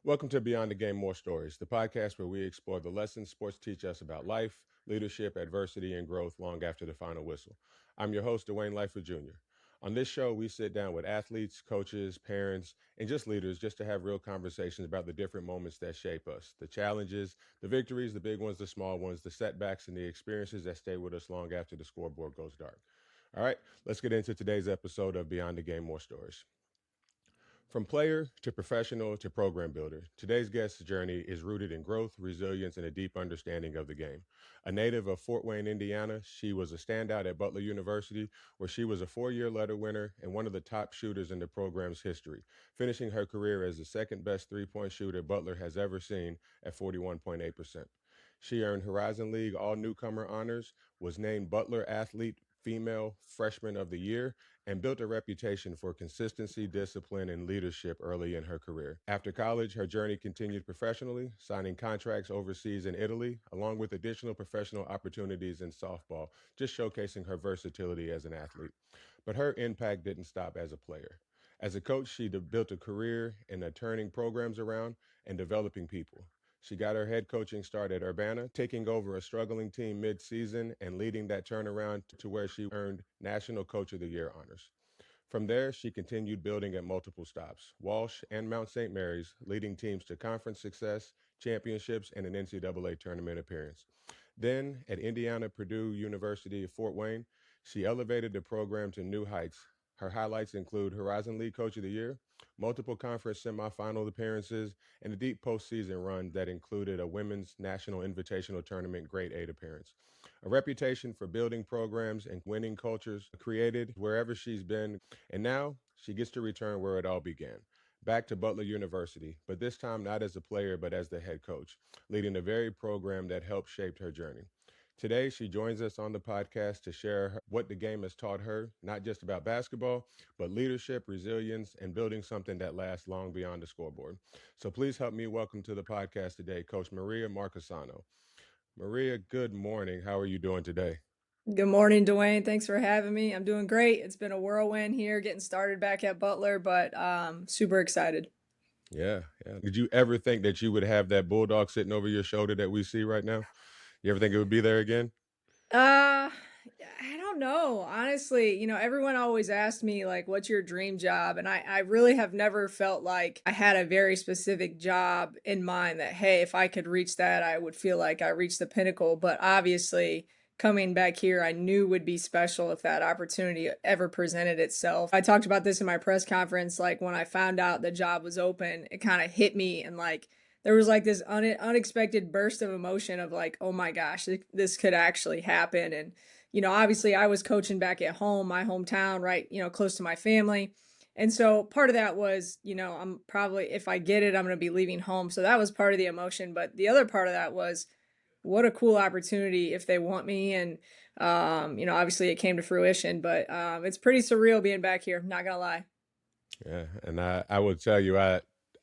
Welcome to Beyond the Game More Stories, the podcast where we explore the lessons sports teach us about life, leadership, adversity, and growth long after the final whistle. I'm your host, Dwayne Lightfoot Jr. On this show, we sit down with athletes, coaches, parents, and just leaders just to have real conversations about the different moments that shape us, the challenges, the victories, the big ones, the small ones, the setbacks, and the experiences that stay with us long after the scoreboard goes dark. All right, let's get into today's episode of Beyond the Game More Stories. From player to professional to program builder, today's guest's journey is rooted in growth, resilience, and a deep understanding of the game. A native of Fort Wayne, Indiana, she was a standout at Butler University, where she was a four-year letter winner and one of the top shooters in the program's history, finishing her career as the second best three-point shooter Butler has ever seen at 41.8%. She earned Horizon League All-Newcomer honors, was named Butler Athlete Female Freshman of the Year, and built a reputation for consistency, discipline, and leadership early in her career. After college, her journey continued professionally, signing contracts overseas in Italy, along with additional professional opportunities in softball, just showcasing her versatility as an athlete. But her impact didn't stop as a player. As a coach, she built a career in turning programs around and developing people. She got her head coaching start at Urbana, taking over a struggling team mid-season and leading that turnaround to where she earned National Coach of the Year honors. From there, she continued building at multiple stops, Walsh and Mount St. Mary's, leading teams to conference success, championships, and an NCAA tournament appearance. Then, at Indiana Purdue University of Fort Wayne, she elevated the program to new heights. Her highlights include Horizon League Coach of the Year, multiple conference semifinal appearances, and a deep postseason run that included a women's national invitational tournament grade 8 appearance. A reputation for building programs and winning cultures created wherever she's been, and now she gets to return where it all began. Back to Butler University, but this time not as a player, but as the head coach, leading the very program that helped shape her journey. Today, she joins us on the podcast to share what the game has taught her, not just about basketball, but leadership, resilience, and building something that lasts long beyond the scoreboard. So please help me welcome to the podcast today, Coach Maria Marchesano. Maria, good morning. How are you doing today? Good morning, Dwayne. Thanks for having me. I'm doing great. It's been a whirlwind here getting started back at Butler, but super excited. Yeah. Did you ever think that you would have that bulldog sitting over your shoulder that we see right now? You ever think it would be there again? I don't know. Honestly, everyone always asked me, like, what's your dream job? And I really have never felt like I had a very specific job in mind that, hey, if I could reach that, I would feel like I reached the pinnacle. But obviously, coming back here, I knew would be special if that opportunity ever presented itself. I talked about this in my press conference. Like, when I found out the job was open, it kind of hit me, and like, there was like this unexpected burst of emotion of like, oh my gosh, this could actually happen. And obviously I was coaching back at home, my hometown, right, close to my family. And so part of that was, I'm probably, if I get it, I'm going to be leaving home. So that was part of the emotion. But the other part of that was, what a cool opportunity if they want me. And, obviously it came to fruition, but it's pretty surreal being back here. Not going to lie. Yeah. And I will tell you,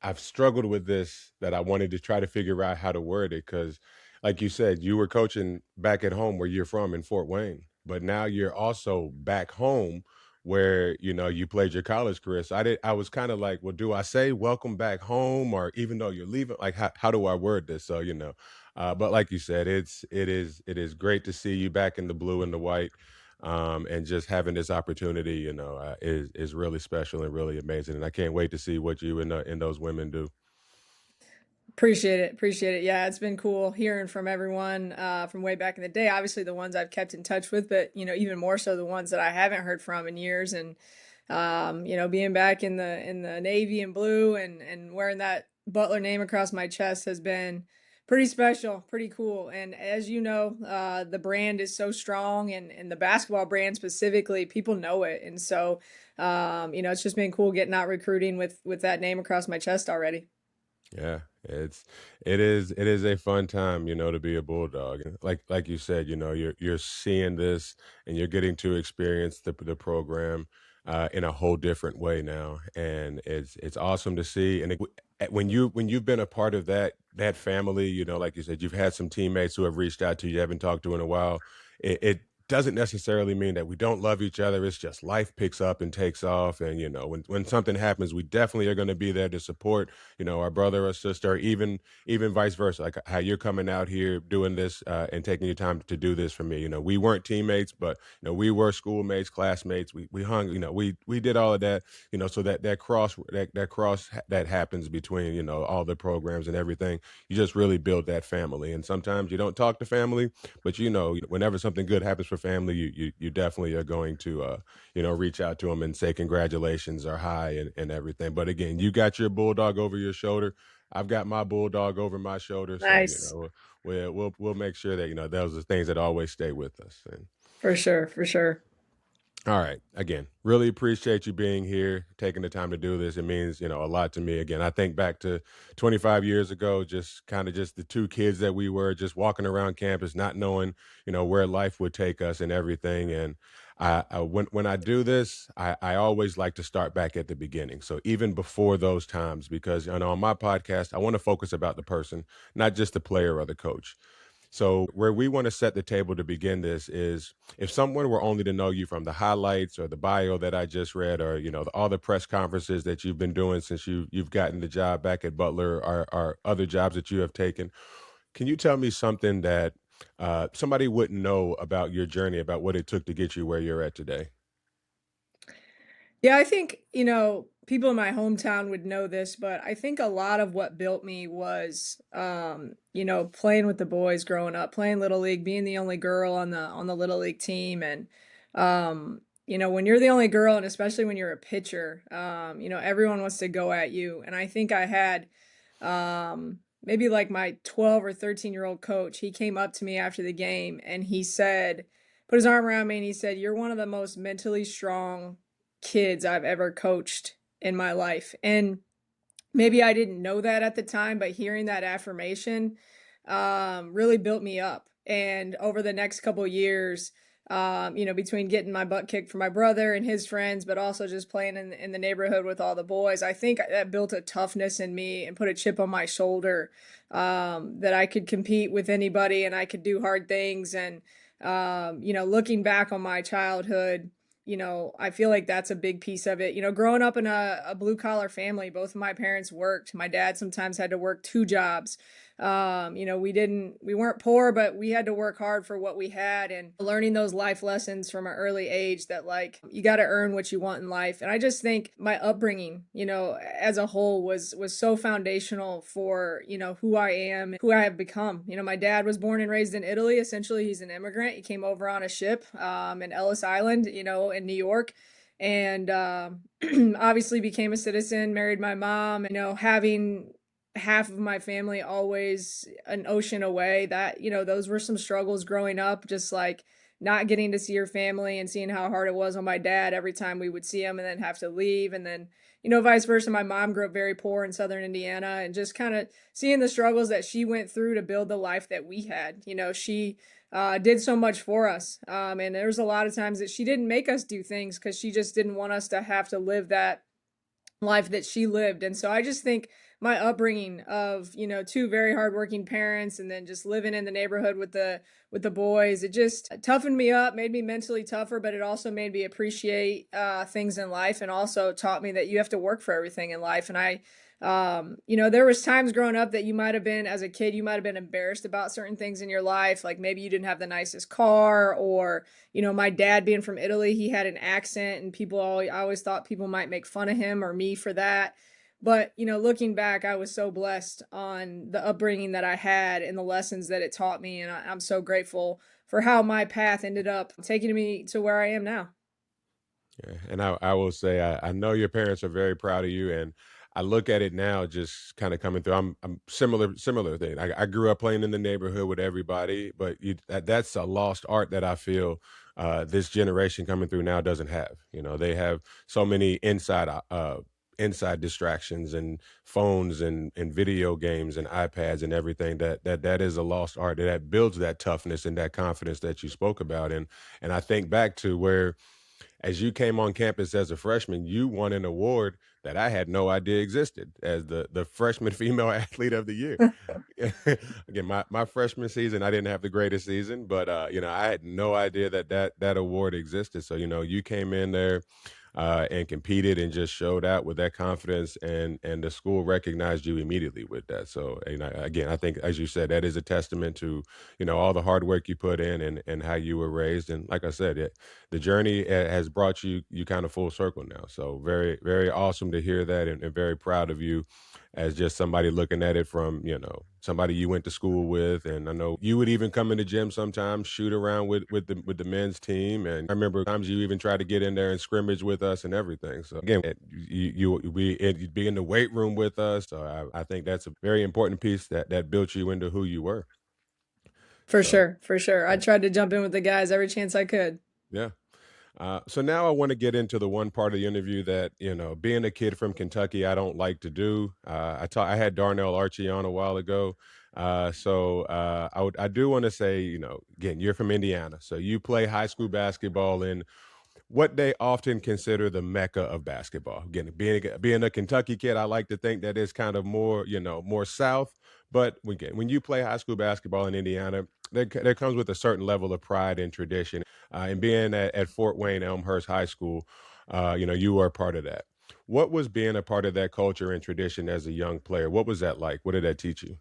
I've struggled with this, that I wanted to try to figure out how to word it, because like you said, you were coaching back at home where you're from in Fort Wayne, but now you're also back home where, you played your college career. So I was kind of like, well, do I say welcome back home, or even though you're leaving, like, how do I word this? So, but like you said, it is great to see you back in the blue and the white. And just having this opportunity, is really special and really amazing. And I can't wait to see what you and those women do. Appreciate it. Yeah, it's been cool hearing from everyone from way back in the day. Obviously, the ones I've kept in touch with, but even more so the ones that I haven't heard from in years. And being back in the navy and blue and wearing that Butler name across my chest has been Pretty special, pretty cool. And as you know, the brand is so strong, and the basketball brand specifically, people know it. And so, it's just been cool getting out recruiting with that name across my chest already. Yeah, it is a fun time, to be a bulldog. And like you said, you're seeing this and you're getting to experience the program in a whole different way now, and it's awesome to see. And when you've been a part of that family, like you said, you've had some teammates who have reached out to you, haven't talked to in a while. It doesn't necessarily mean that we don't love each other. It's just life picks up and takes off, and when something happens, we definitely are going to be there to support our brother or sister, or even vice versa, like how you're coming out here doing this and taking your time to do this for me. We weren't teammates, but we were schoolmates, classmates. We hung, we did all of that, so that cross that happens between all the programs and everything. You just really build that family, and sometimes you don't talk to family, but whenever something good happens for family, you definitely are going to reach out to them and say congratulations or hi and everything. But again, you got your bulldog over your shoulder. I've got my bulldog over my shoulder. So, Nice. we'll make sure that, those are things that always stay with us. And For sure, for sure. all right. Again, really appreciate you being here, taking the time to do this. It means, a lot to me. Again, I think back to 25 years ago, just kind of just the two kids that we were, just walking around campus, not knowing, where life would take us and everything. And when I do this, I always like to start back at the beginning. So even before those times, because on my podcast, I want to focus about the person, not just the player or the coach. So, where we want to set the table to begin this is, if someone were only to know you from the highlights or the bio that I just read, or all the press conferences that you've been doing since you've gotten the job back at Butler, or other jobs that you have taken, can you tell me something that somebody wouldn't know about your journey, about what it took to get you where you're at today? Yeah, I think, people in my hometown would know this, but I think a lot of what built me was, playing with the boys growing up, playing little league, being the only girl on the little league team. And, when you're the only girl, and especially when you're a pitcher, everyone wants to go at you. And I think I had, maybe like my 12 or 13-year-old coach, he came up to me after the game and he said, put his arm around me and he said, "You're one of the most mentally strong kids I've ever coached in my life." And maybe I didn't know that at the time, but hearing that affirmation really built me up. And over the next couple years, between getting my butt kicked for my brother and his friends, but also just playing in the neighborhood with all the boys, I think that built a toughness in me and put a chip on my shoulder, that I could compete with anybody and I could do hard things. And, looking back on my childhood, I feel like that's a big piece of it. Growing up in a blue collar family, both of my parents worked. My dad sometimes had to work two jobs. We weren't poor, but we had to work hard for what we had, and learning those life lessons from an early age that, like, you got to earn what you want in life. And I just think my upbringing, as a whole was so foundational for, who I am, who I have become. My dad was born and raised in Italy. Essentially, he's an immigrant. He came over on a ship, in Ellis Island, in New York, and obviously became a citizen, married my mom. Having half of my family always an ocean away, that, those were some struggles growing up, just like not getting to see your family and seeing how hard it was on my dad every time we would see him and then have to leave. And then, vice versa. My mom grew up very poor in southern Indiana, and just kind of seeing the struggles that she went through to build the life that we had. She did so much for us. And there was a lot of times that she didn't make us do things because she just didn't want us to have to live that life that she lived. And so I just think my upbringing of, two very hardworking parents, and then just living in the neighborhood with the boys, it just toughened me up, made me mentally tougher, but it also made me appreciate things in life, and also taught me that you have to work for everything in life. And there was times growing up that you might have been, as a kid, you might have been embarrassed about certain things in your life. Like maybe you didn't have the nicest car, or, my dad being from Italy, he had an accent, and I always thought people might make fun of him or me for that. But, looking back, I was so blessed on the upbringing that I had and the lessons that it taught me. And I'm so grateful for how my path ended up taking me to where I am now. Yeah, and I will say, I know your parents are very proud of you, and I look at it now, just kind of coming through. I'm similar thing. I grew up playing in the neighborhood with everybody, but that's a lost art that I feel this generation coming through now doesn't have. They have so many inside distractions and phones and video games and iPads and everything that is a lost art that builds that toughness and that confidence that you spoke about. And I think back to where as you came on campus as a freshman, you won an award that I had no idea existed as the freshman female athlete of the year. Again, my freshman season, I didn't have the greatest season, but I had no idea that award existed. So you came in there and competed and just showed out with that confidence, and the school recognized you immediately with that. So, again, I think, as you said, that is a testament to all the hard work you put in and how you were raised. And like I said, the journey has brought you kind of full circle now. So very, very awesome to hear that, and very proud of you as just somebody looking at it from, somebody you went to school with. And I know you would even come in the gym sometimes, shoot around with the men's team. And I remember times you even tried to get in there and scrimmage with us and everything. So again, you'd be in the weight room with us. So I think that's a very important piece that built you into who you were. For So sure, for sure. I tried to jump in with the guys every chance I could. yeah. So now I want to get into the one part of the interview that, being a kid from Kentucky, I don't like to do. I had Darnell Archie on a while ago. I do want to say, again, you're from Indiana. So you play high school basketball in what they often consider the mecca of basketball. Again, being a Kentucky kid, I like to think that it's kind of more, more south. But when you play high school basketball in Indiana, there comes with a certain level of pride and tradition. And being at Fort Wayne Elmhurst High School, you were a part of that. What was being a part of that culture and tradition as a young player? What was that like? What did that teach you?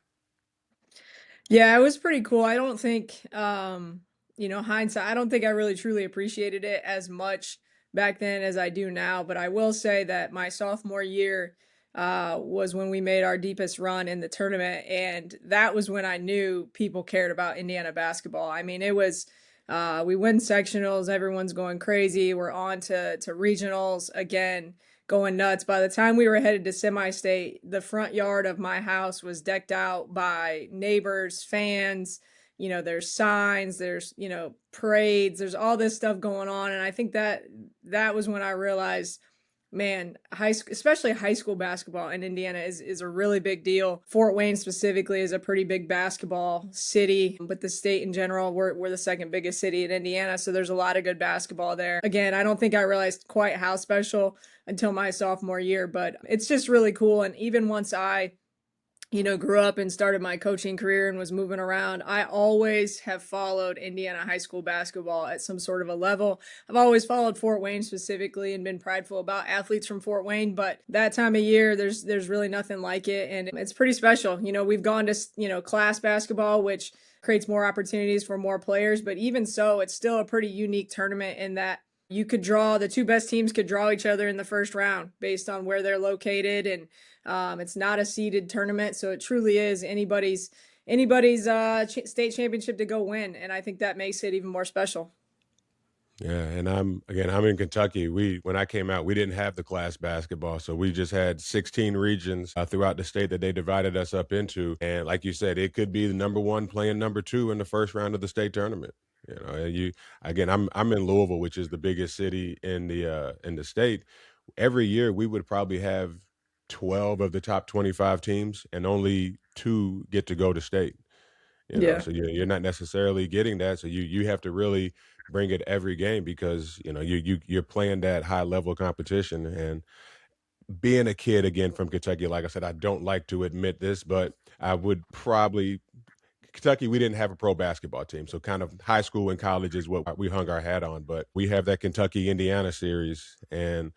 Yeah, it was pretty cool. I don't think, hindsight, I don't think I really truly appreciated it as much back then as I do now. But I will say that my sophomore year was when we made our deepest run in the tournament. And that was when I knew people cared about Indiana basketball. I mean, it was, we win sectionals, everyone's going crazy. We're on to regionals again, going nuts. By the time we were headed to semi-state, the front yard of my house was decked out by neighbors, fans. There's signs, there's, parades, there's all this stuff going on. And I think that was when I realized, man, especially high school basketball in Indiana is a really big deal. Fort Wayne specifically is a pretty big basketball city, but the state in general, we're the second biggest city in Indiana, so there's a lot of good basketball there. Again, I don't think I realized quite how special until my sophomore year, but it's just really cool. And even once I grew up and started my coaching career and was moving around, I always have followed Indiana high school basketball at some sort of a level. I've always followed Fort Wayne specifically and been prideful about athletes from Fort Wayne, but that time of year, there's really nothing like it. And it's pretty special. We've gone to, class basketball, which creates more opportunities for more players, but even so, it's still a pretty unique tournament in that the two best teams could draw each other in the first round based on where they're located. And it's not a seeded tournament, so it truly is anybody's state championship to go win, and I think that makes it even more special. Yeah, and I'm in Kentucky. When I came out, we didn't have the class basketball, so we just had 16 regions throughout the state that they divided us up into. And like you said, it could be the number one playing number two in the first round of the state tournament. And I'm in Louisville, which is the biggest city in the state. Every year, we would probably have 12 of the top 25 teams, and only two get to go to state. Yeah. So you're not necessarily getting that. So you have to really bring it every game because you're playing that high level competition. And being a kid again from Kentucky, like I said, I don't like to admit this, but I would probably Kentucky, we didn't have a pro basketball team. So kind of high school and college is what we hung our hat on. But we have that Kentucky Indiana series, and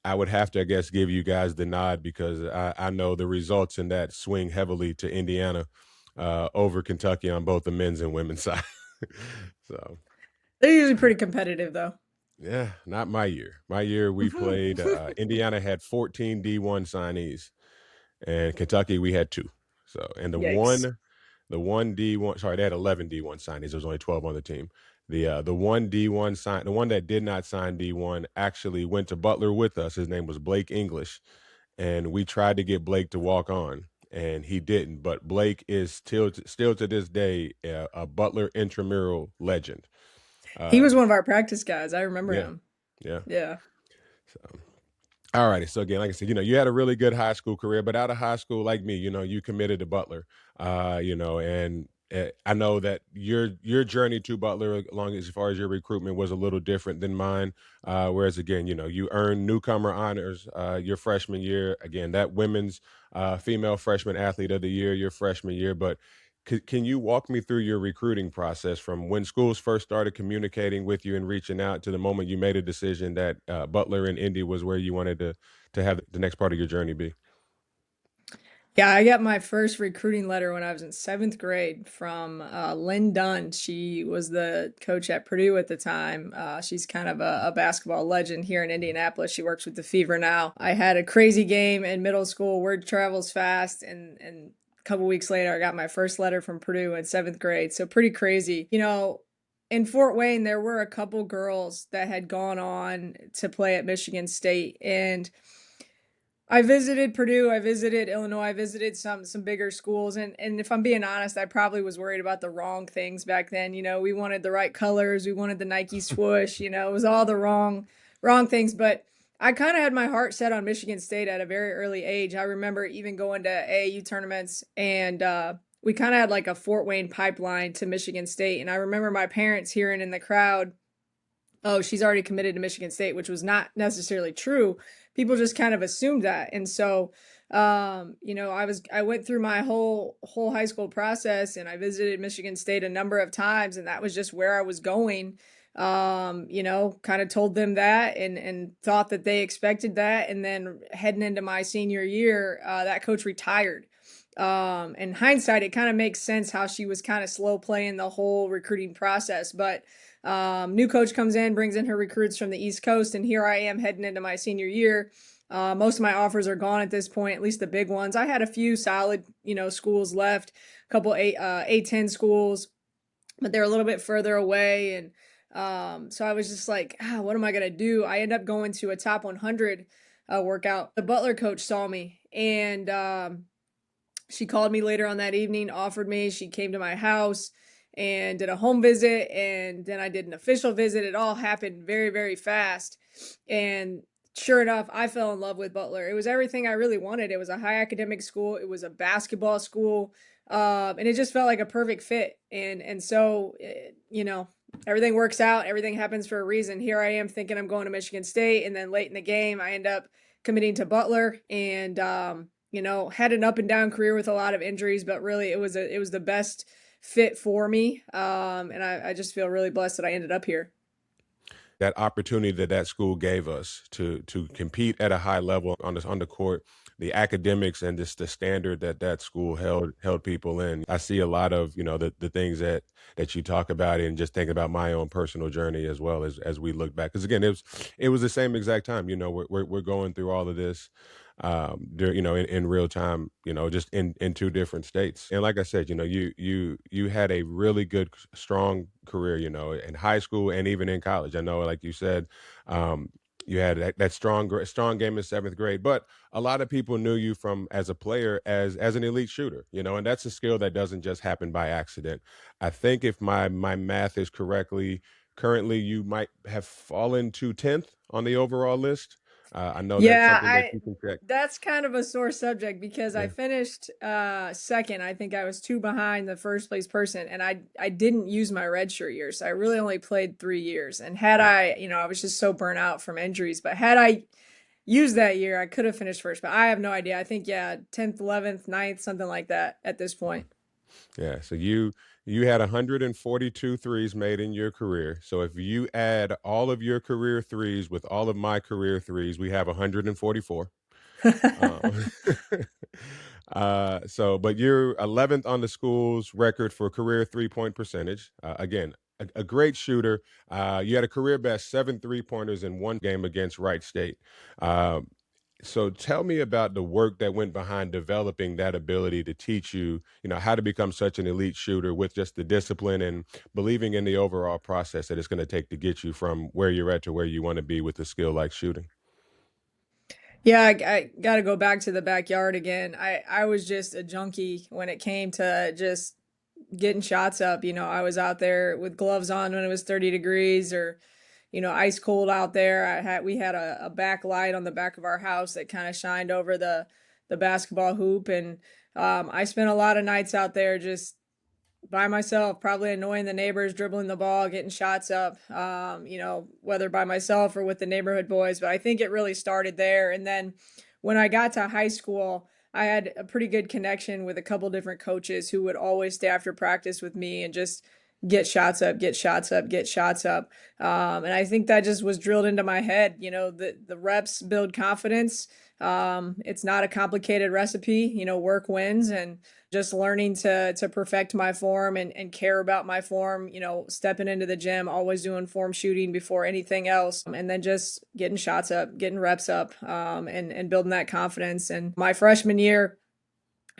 I would have to, I guess, give you guys the nod because I know the results in that swing heavily to Indiana over Kentucky on both the men's and women's side. So, They're usually pretty competitive, though. yeah, not my year. My year, we played, Indiana had 14 D1 signees, and Kentucky, we had two. So, and Yikes. the one D1, sorry, they had 11 D1 signees. There was only 12 on the team. The one D1 sign, the one that did not sign D1 actually went to Butler with us. His name was Blake English. and we tried to get Blake to walk on, and he didn't. But Blake is still to this day a Butler intramural legend. He Uh, was one of our practice guys. I remember yeah, him. yeah. Yeah. So, all righty. So again, like I said, you had a really good high school career, but out of high school, like me, you committed to Butler. And I know that your journey to Butler, along as far as your recruitment, was a little different than mine. Whereas again, you earned newcomer honors your freshman year. Again, that women's female freshman athlete of the year your freshman year. But can you walk me through your recruiting process from when schools first started communicating with you and reaching out to the moment you made a decision that Butler and Indy was where you wanted to have the next part of your journey be? Yeah, I got my first recruiting letter when I was in seventh grade from Lynn Dunn. She was the coach at Purdue at the time. She's kind of a basketball legend here in Indianapolis. She works with the Fever now. I had a crazy game in middle school. Word travels fast, and a couple weeks later, I got my first letter from Purdue in seventh grade. So pretty crazy. In Fort Wayne, there were a couple girls that had gone on to play at Michigan State, and I visited Purdue, I visited Illinois, I visited some bigger schools, and if I'm being honest, I probably was worried about the wrong things back then. We wanted the right colors, we wanted the Nike swoosh, it was all the wrong things, but I kind of had my heart set on Michigan State at a very early age. I remember even going to AAU tournaments, and we kind of had like a Fort Wayne pipeline to Michigan State, and I remember my parents hearing in the crowd, "Oh, she's already committed to Michigan State," which was not necessarily true. People just kind of assumed that. And so, I went through my whole high school process, and I visited Michigan State a number of times, and that was just where I was going. Kind of told them that, and thought that they expected that. And then heading into my senior year, that coach retired. In hindsight, it kind of makes sense how she was kind of slow playing the whole recruiting process. But new coach comes in, brings in her recruits from the East Coast, and here I am heading into my senior year. Most of my offers are gone at this point, at least the big ones. I had a few solid, schools left, a couple A10 schools, but they're a little bit further away. And so I was just like, what am I gonna do? I end up going to a top 100 workout. The Butler coach saw me, and she called me later on that evening, offered me. She came to my house and did a home visit, and then I did an official visit. It all happened very, very fast. And sure enough, I fell in love with Butler. It was everything I really wanted. It was a high academic school, it was a basketball school, and it just felt like a perfect fit. And so, everything works out, everything happens for a reason. Here I am thinking I'm going to Michigan State, and then late in the game, I end up committing to Butler, and had an up and down career with a lot of injuries, but really it was the best fit for me. And I just feel really blessed that I ended up here. That opportunity that school gave us to compete at a high level on the court, the academics and just the standard that school held people in. I see a lot of the things that you talk about, and just thinking about my own personal journey as well as we look back, because again it was the same exact time. We're going through all of this in real time, just in two different states. And like I said, you had a really good, strong career, in high school and even in college. I know, like you said, you had that strong game in seventh grade, but a lot of people knew you from as a player as an elite shooter, and that's a skill that doesn't just happen by accident. I think if my math is correctly, currently you might have fallen to 10th on the overall list. I know that's Yeah, something that I you can check. that's kind of a sore subject because I Yeah. finished second. I think I was two behind the first place person, and I didn't use my redshirt year, so I really only played 3 years. And had Yeah. I was just so burnt out from injuries, but had I used that year, I could have finished first. But I have no idea. I think, yeah, 10th, 11th, ninth, something like that at this point. Yeah. So you had 142 threes made in your career. So if you add all of your career threes with all of my career threes, we have 144. Um, but you're 11th on the school's record for career 3-point percentage. Again, a great shooter. You had a career best 7 3-pointers in one game against Wright State. Um, so tell me about the work that went behind developing that ability to teach you, how to become such an elite shooter with just the discipline and believing in the overall process that it's going to take to get you from where you're at to where you want to be with a skill like shooting. Yeah, I got to go back to the backyard again. I was just a junkie when it came to just getting shots up. I was out there with gloves on when it was 30 degrees or, ice cold out there. We had a back light on the back of our house that kind of shined over the basketball hoop. And I spent a lot of nights out there just by myself, probably annoying the neighbors, dribbling the ball, getting shots up, whether by myself or with the neighborhood boys. But I think it really started there. And then when I got to high school, I had a pretty good connection with a couple different coaches who would always stay after practice with me and just get shots up, get shots up, get shots up. And I think that just was drilled into my head. The reps build confidence. It's not a complicated recipe. Work wins, and just learning to perfect my form and care about my form, stepping into the gym, always doing form shooting before anything else, and then just getting shots up, getting reps up, and building that confidence. And my freshman year,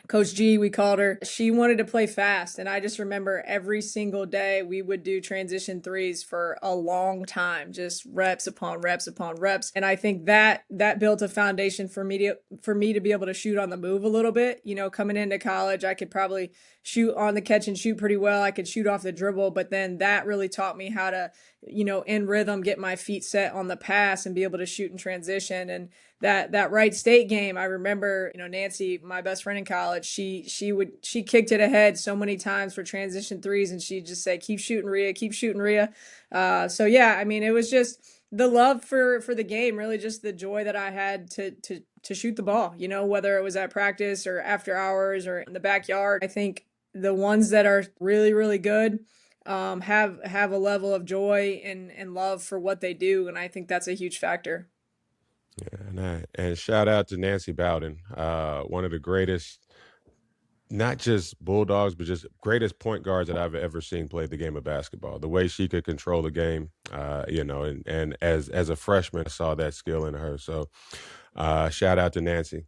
Coach G, we called her. She wanted to play fast. And I just remember every single day we would do transition threes for a long time, just reps upon reps upon reps. And I think that built a foundation for me to be able to shoot on the move a little bit. Coming into college, I could probably shoot on the catch and shoot pretty well. I could shoot off the dribble, but then that really taught me how to, in rhythm, get my feet set on the pass and be able to shoot in transition. And that Wright State game, I remember, Nancy, my best friend in college, she kicked it ahead so many times for transition threes, and she'd just say, keep shooting, Rhea, keep shooting, Rhea. So yeah, I mean, it was just the love for the game, really just the joy that I had to shoot the ball, whether it was at practice or after hours or in the backyard. I think the ones that are really, really good have a level of joy and love for what they do, and I think that's a huge factor. Yeah, and shout out to Nancy Bowden, one of the greatest, not just Bulldogs, but just greatest point guards that I've ever seen play the game of basketball. The way she could control the game, and as a freshman, I saw that skill in her. So, shout out to Nancy.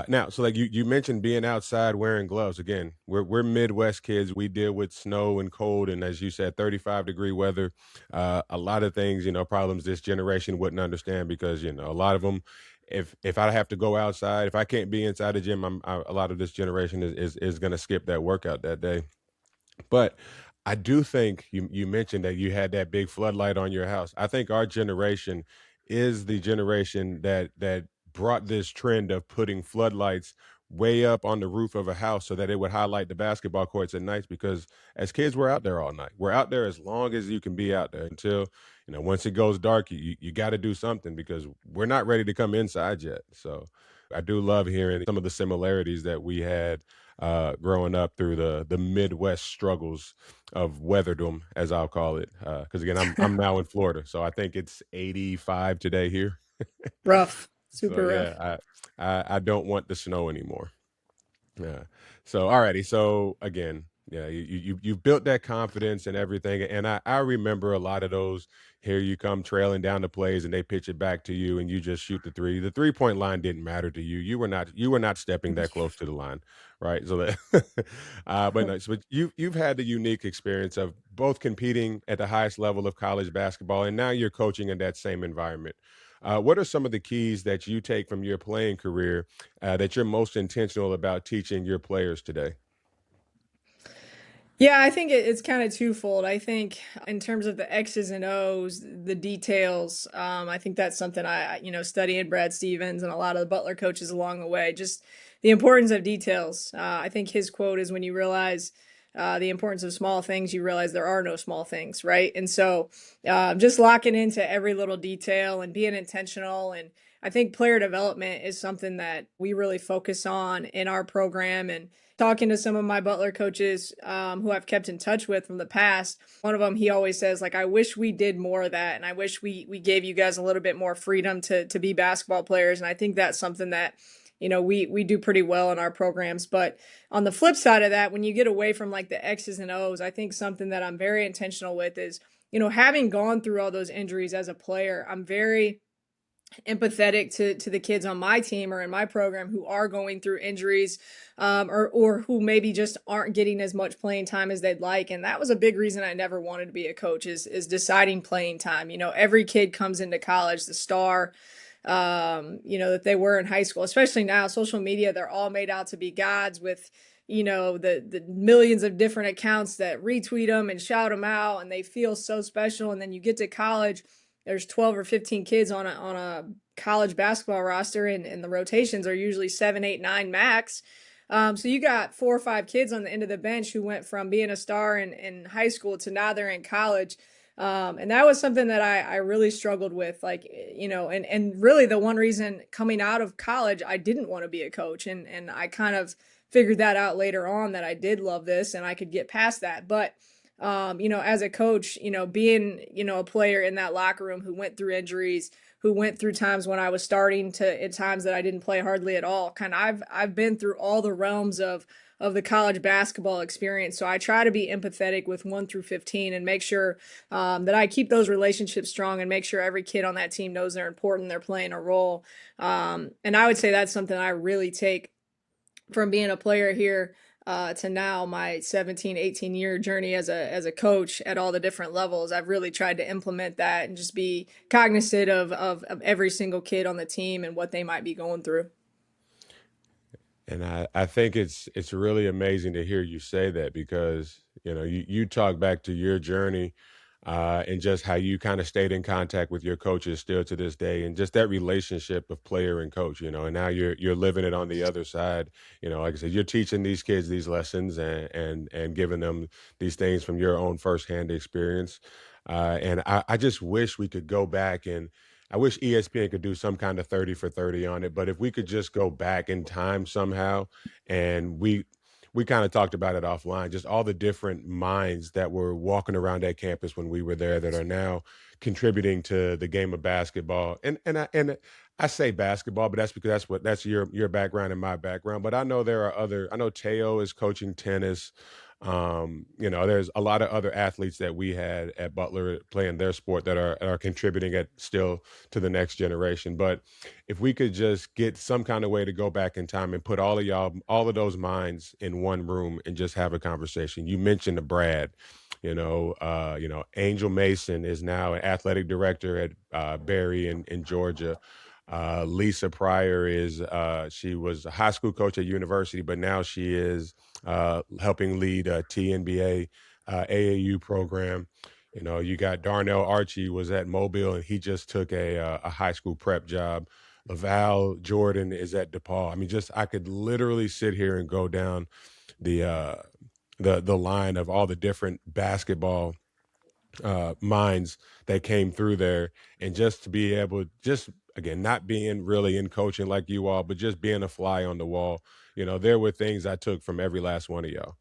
Now, so like you mentioned being outside wearing gloves. Again, we're Midwest kids. We deal with snow and cold, and as you said, 35-degree weather. A lot of things, problems this generation wouldn't understand because a lot of them. If I have to go outside, if I can't be inside the gym, a lot of this generation is going to skip that workout that day. But I do think you mentioned that you had that big floodlight on your house. I think our generation is the generation that brought this trend of putting floodlights way up on the roof of a house so that it would highlight the basketball courts at nights because as kids we're out there all night. We're out there as long as you can be out there until once it goes dark you got to do something because we're not ready to come inside yet. So I do love hearing some of the similarities that we had growing up through the Midwest struggles of weatherdom, as I'll call it. Because again, I'm now in Florida, so I think it's 85 today here. Rough, So super rough. yeah, I don't want the snow anymore. Yeah. So alrighty. So again, yeah, you built that confidence and everything, and I remember a lot of those. Here you come trailing down the plays, and they pitch it back to you, and you just shoot the three. The 3-point line didn't matter to you. You were not stepping that close to the line, right? So that, but no, so you've had the unique experience of both competing at the highest level of college basketball, and now you're coaching in that same environment. What are some of the keys that you take from your playing career that you're most intentional about teaching your players today? Yeah, I think it's kind of twofold. I think in terms of the X's and O's, the details, I think that's something studying Brad Stevens and a lot of the Butler coaches along the way, just the importance of details. I think his quote is when you realize the importance of small things, you realize there are no small things, right? And so just locking into every little detail and being intentional. And I think player development is something that we really focus on in our program. And talking to some of my Butler coaches who I've kept in touch with from the past, one of them, he always says, like, I wish we did more of that. And I wish we gave you guys a little bit more freedom to be basketball players. And I think that's something that, we do pretty well in our programs. But on the flip side of that, when you get away from like the X's and O's, I think something that I'm very intentional with is, having gone through all those injuries as a player, I'm very empathetic to the kids on my team or in my program who are going through injuries or who maybe just aren't getting as much playing time as they'd like. And that was a big reason I never wanted to be a coach is deciding playing time. Every kid comes into college, the star, that they were in high school. Especially now, social media, they're all made out to be gods with, the millions of different accounts that retweet them and shout them out, and they feel so special. And then you get to college, there's 12 or 15 kids on a college basketball roster, and the rotations are usually 7, 8, 9 max. So you got 4 or 5 kids on the end of the bench who went from being a star in high school to now they're in college. And that was something that I really struggled with, like, and really the one reason coming out of college, I didn't want to be a coach. And I kind of figured that out later on, that I did love this and I could get past that. But, as a coach, being, a player in that locker room who went through injuries, who went through times when I was starting to, at times that I didn't play hardly at all. Kind of, I've been through all the realms of the college basketball experience. So I try to be empathetic with 1 through 15 and make sure that I keep those relationships strong and make sure every kid on that team knows they're important, they're playing a role. And I would say that's something I really take from being a player here to now my 17, 18-year journey as a coach at all the different levels. I've really tried to implement that and just be cognizant of every single kid on the team and what they might be going through. And I think it's really amazing to hear you say that because, you talk back to your journey and just how you kind of stayed in contact with your coaches still to this day, and just that relationship of player and coach, and now you're living it on the other side. Like I said, you're teaching these kids these lessons and giving them these things from your own firsthand experience. And I just wish we could go back, and I wish ESPN could do some kind of 30 for 30 on it, but if we could just go back in time somehow, and we kind of talked about it offline, just all the different minds that were walking around that campus when we were there that are now contributing to the game of basketball. And I say basketball, but that's because that's your background and my background. But I know there are I know Teo is coaching tennis. There's a lot of other athletes that we had at Butler playing their sport that are contributing it still to the next generation. But if we could just get some kind of way to go back in time and put all of y'all, all of those minds in one room and just have a conversation. You mentioned the Brad. Angel Mason is now an athletic director at Barry in Georgia. Lisa Pryor she was a high school coach at university, but now she is helping lead a TNBA AAU program. You got Darnell Archie was at Mobile, and he just took a high school prep job. Laval Jordan is at DePaul. I mean, just I could literally sit here and go down the uh, the line of all the different basketball minds that came through there, and just to be able, just again, not being really in coaching like you all, but just being a fly on the wall. There were things I took from every last one of y'all.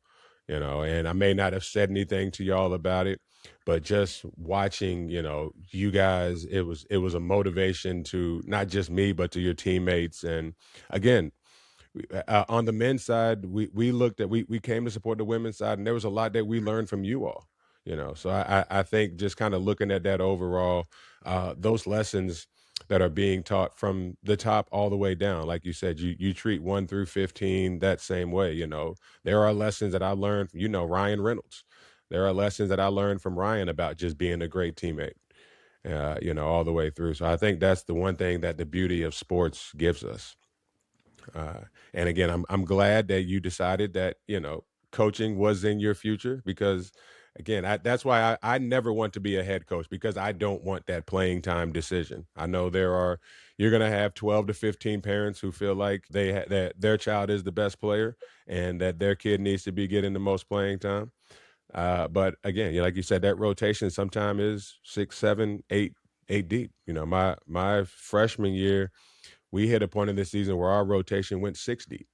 And I may not have said anything to y'all about it, but just watching, you guys, it was a motivation to not just me, but to your teammates. And again, on the men's side, we came to support the women's side, and there was a lot that we learned from you all. So I think just kind of looking at that overall, those lessons that are being taught from the top all the way down, like you said, you treat 1 through 15 that same way. There are lessons that I learned from, Ryan Reynolds. There are lessons that I learned from Ryan about just being a great teammate. All the way through. So I think that's the one thing that the beauty of sports gives us. Uh, and again, I'm glad that you decided that coaching was in your future, because again, that's why I never want to be a head coach, because I don't want that playing time decision. I know you're going to have 12 to 15 parents who feel like that their child is the best player and that their kid needs to be getting the most playing time. But again, like you said, that rotation sometimes is 6, 7, 8 deep. My freshman year, we hit a point in this season where our rotation went 6 deep.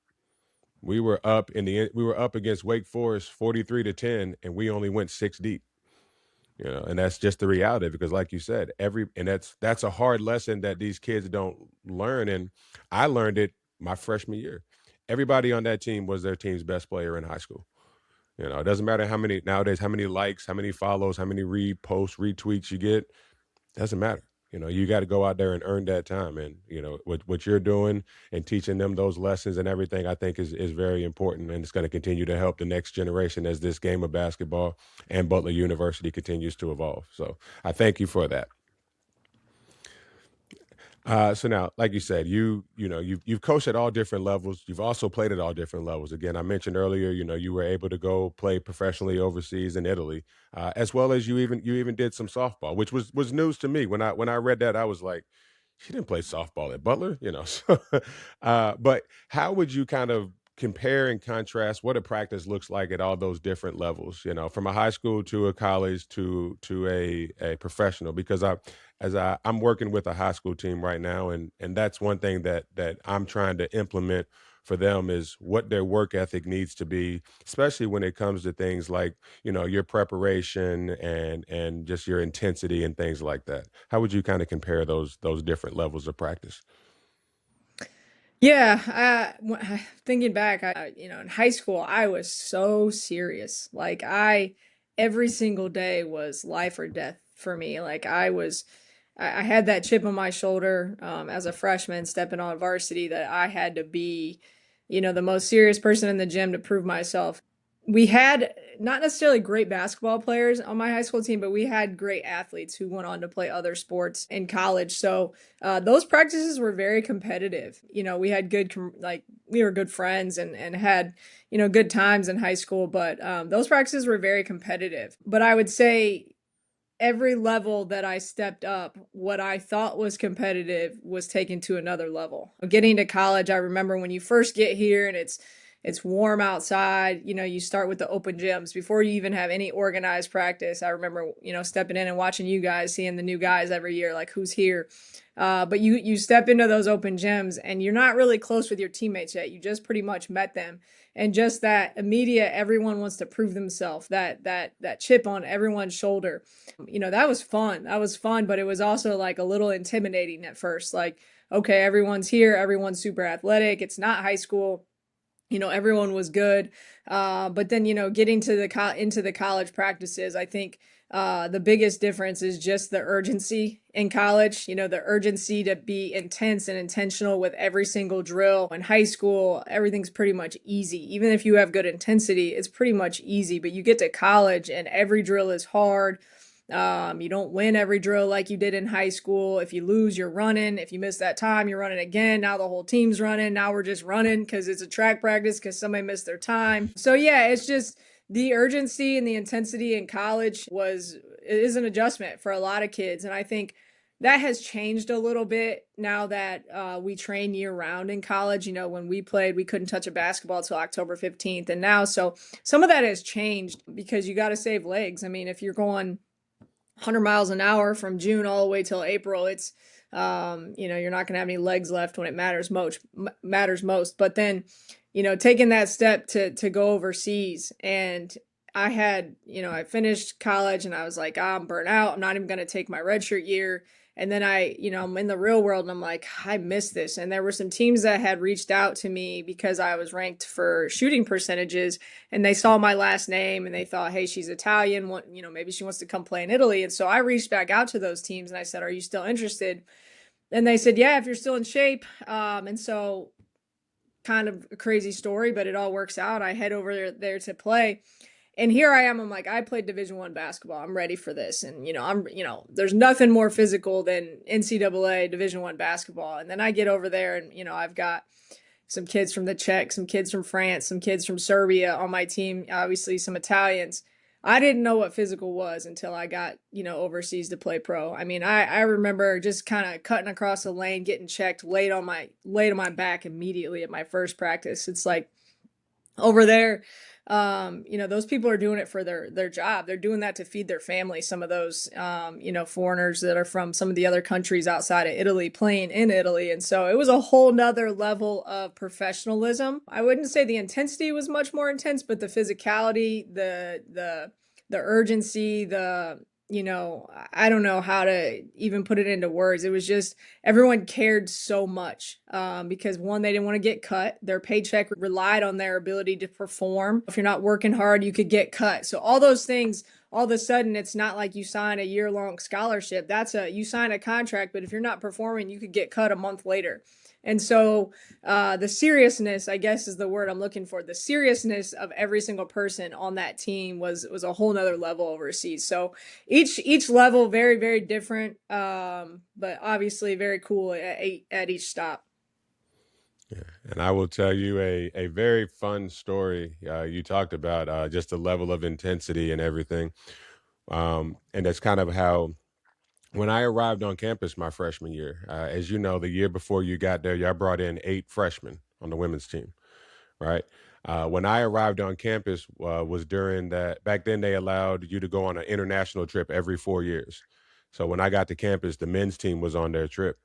We were up against Wake Forest 43-10, and we only went 6 deep. And that's just the reality, because like you said, that's a hard lesson that these kids don't learn. And I learned it my freshman year. Everybody on that team was their team's best player in high school. It doesn't matter how many likes, how many follows, how many reposts, retweets you get. Doesn't matter. You got to go out there and earn that time. And, what you're doing and teaching them those lessons and everything, I think is very important. And it's going to continue to help the next generation as this game of basketball and Butler University continues to evolve. So I thank you for that. So now, like you said, you've coached at all different levels. You've also played at all different levels. Again, I mentioned earlier, you were able to go play professionally overseas in Italy, as well as you even did some softball, which was news to me. When I read that, I was like, she didn't play softball at Butler, you know. So, but how would you kind of compare and contrast what a practice looks like at all those different levels? You know, from a high school to a college to a professional, because I'm working with a high school team right now, and that's one thing that I'm trying to implement for them is what their work ethic needs to be, especially when it comes to things like, your preparation and just your intensity and things like that. How would you kind of compare those different levels of practice? Yeah, thinking back, in high school, I was so serious. Like every single day was life or death for me. Like I had that chip on my shoulder as a freshman stepping on varsity that I had to be, the most serious person in the gym to prove myself. We had not necessarily great basketball players on my high school team, but we had great athletes who went on to play other sports in college. So those practices were very competitive. We had we were good friends and had good times in high school. But those practices were very competitive. But I would say every level that I stepped up, what I thought was competitive was taken to another level. Getting to college, I remember when you first get here and it's warm outside, you start with the open gyms before you even have any organized practice. I remember, stepping in and watching you guys, seeing the new guys every year, like who's here. But you step into those open gyms and you're not really close with your teammates yet. You just pretty much met them. And just that immediate, everyone wants to prove themselves, that chip on everyone's shoulder. That was fun. That was fun, but it was also like a little intimidating at first. Like, okay, everyone's here, everyone's super athletic. It's not high school. Everyone was good. But then, getting to into the college practices, I think the biggest difference is just the urgency in college, the urgency to be intense and intentional with every single drill. In high school, everything's pretty much easy. Even if you have good intensity, it's pretty much easy. But you get to college and every drill is hard. You don't win every drill like you did in high school. If you lose, you're running. If you miss that time, you're running again. Now the whole team's running. Now we're just running because it's a track practice because somebody missed their time. So yeah, it's just the urgency and the intensity in college is an adjustment for a lot of kids. And I think that has changed a little bit now that we train year round in college. When we played, we couldn't touch a basketball until October 15th. And now, so some of that has changed because you got to save legs. I mean, if you're going 100 miles an hour from June all the way till April, it's you're not going to have any legs left when it matters most. But then, taking that step to go overseas, and I finished college and I was like, I'm burnt out. I'm not even going to take my redshirt year. And then I'm in the real world and I'm like, I miss this. And there were some teams that had reached out to me because I was ranked for shooting percentages and they saw my last name and they thought, hey, she's Italian. Maybe she wants to come play in Italy. And so I reached back out to those teams and I said, are you still interested? And they said, yeah, if you're still in shape. And so kind of a crazy story, but it all works out. I head over there to play. And here I am. I'm like, I played Division I basketball. I'm ready for this. And there's nothing more physical than NCAA Division I basketball. And then I get over there, and I've got some kids from the Czech, some kids from France, some kids from Serbia on my team. Obviously, some Italians. I didn't know what physical was until I got overseas to play pro. I mean, I remember just kind of cutting across the lane, getting checked, laid on my back immediately at my first practice. It's like over there, those people are doing it for their job. They're doing that to feed their family. Some of those foreigners that are from some of the other countries outside of Italy playing in Italy. And so it was a whole nother level of professionalism. I wouldn't say the intensity was much more intense, but the physicality, the urgency, I don't know how to even put it into words. It was just everyone cared so much because one, they didn't want to get cut. Their paycheck relied on their ability to perform. If you're not working hard, you could get cut. So all those things, all of a sudden, it's not like you sign a year-long scholarship. You sign a contract, but if you're not performing, you could get cut a month later. And so the seriousness, I guess, is the word I'm looking for. The seriousness of every single person on that team was a whole nother level overseas. So each level very, very different, but obviously very cool at each stop. Yeah. And I will tell you a very fun story. You talked about just the level of intensity and everything. And that's kind of how, when I arrived on campus my freshman year, as you know, the year before you got there, y'all brought in 8 freshmen on the women's team, right? When I arrived on campus was during that, back then they allowed you to go on an international trip every 4 years. So when I got to campus, the men's team was on their trip.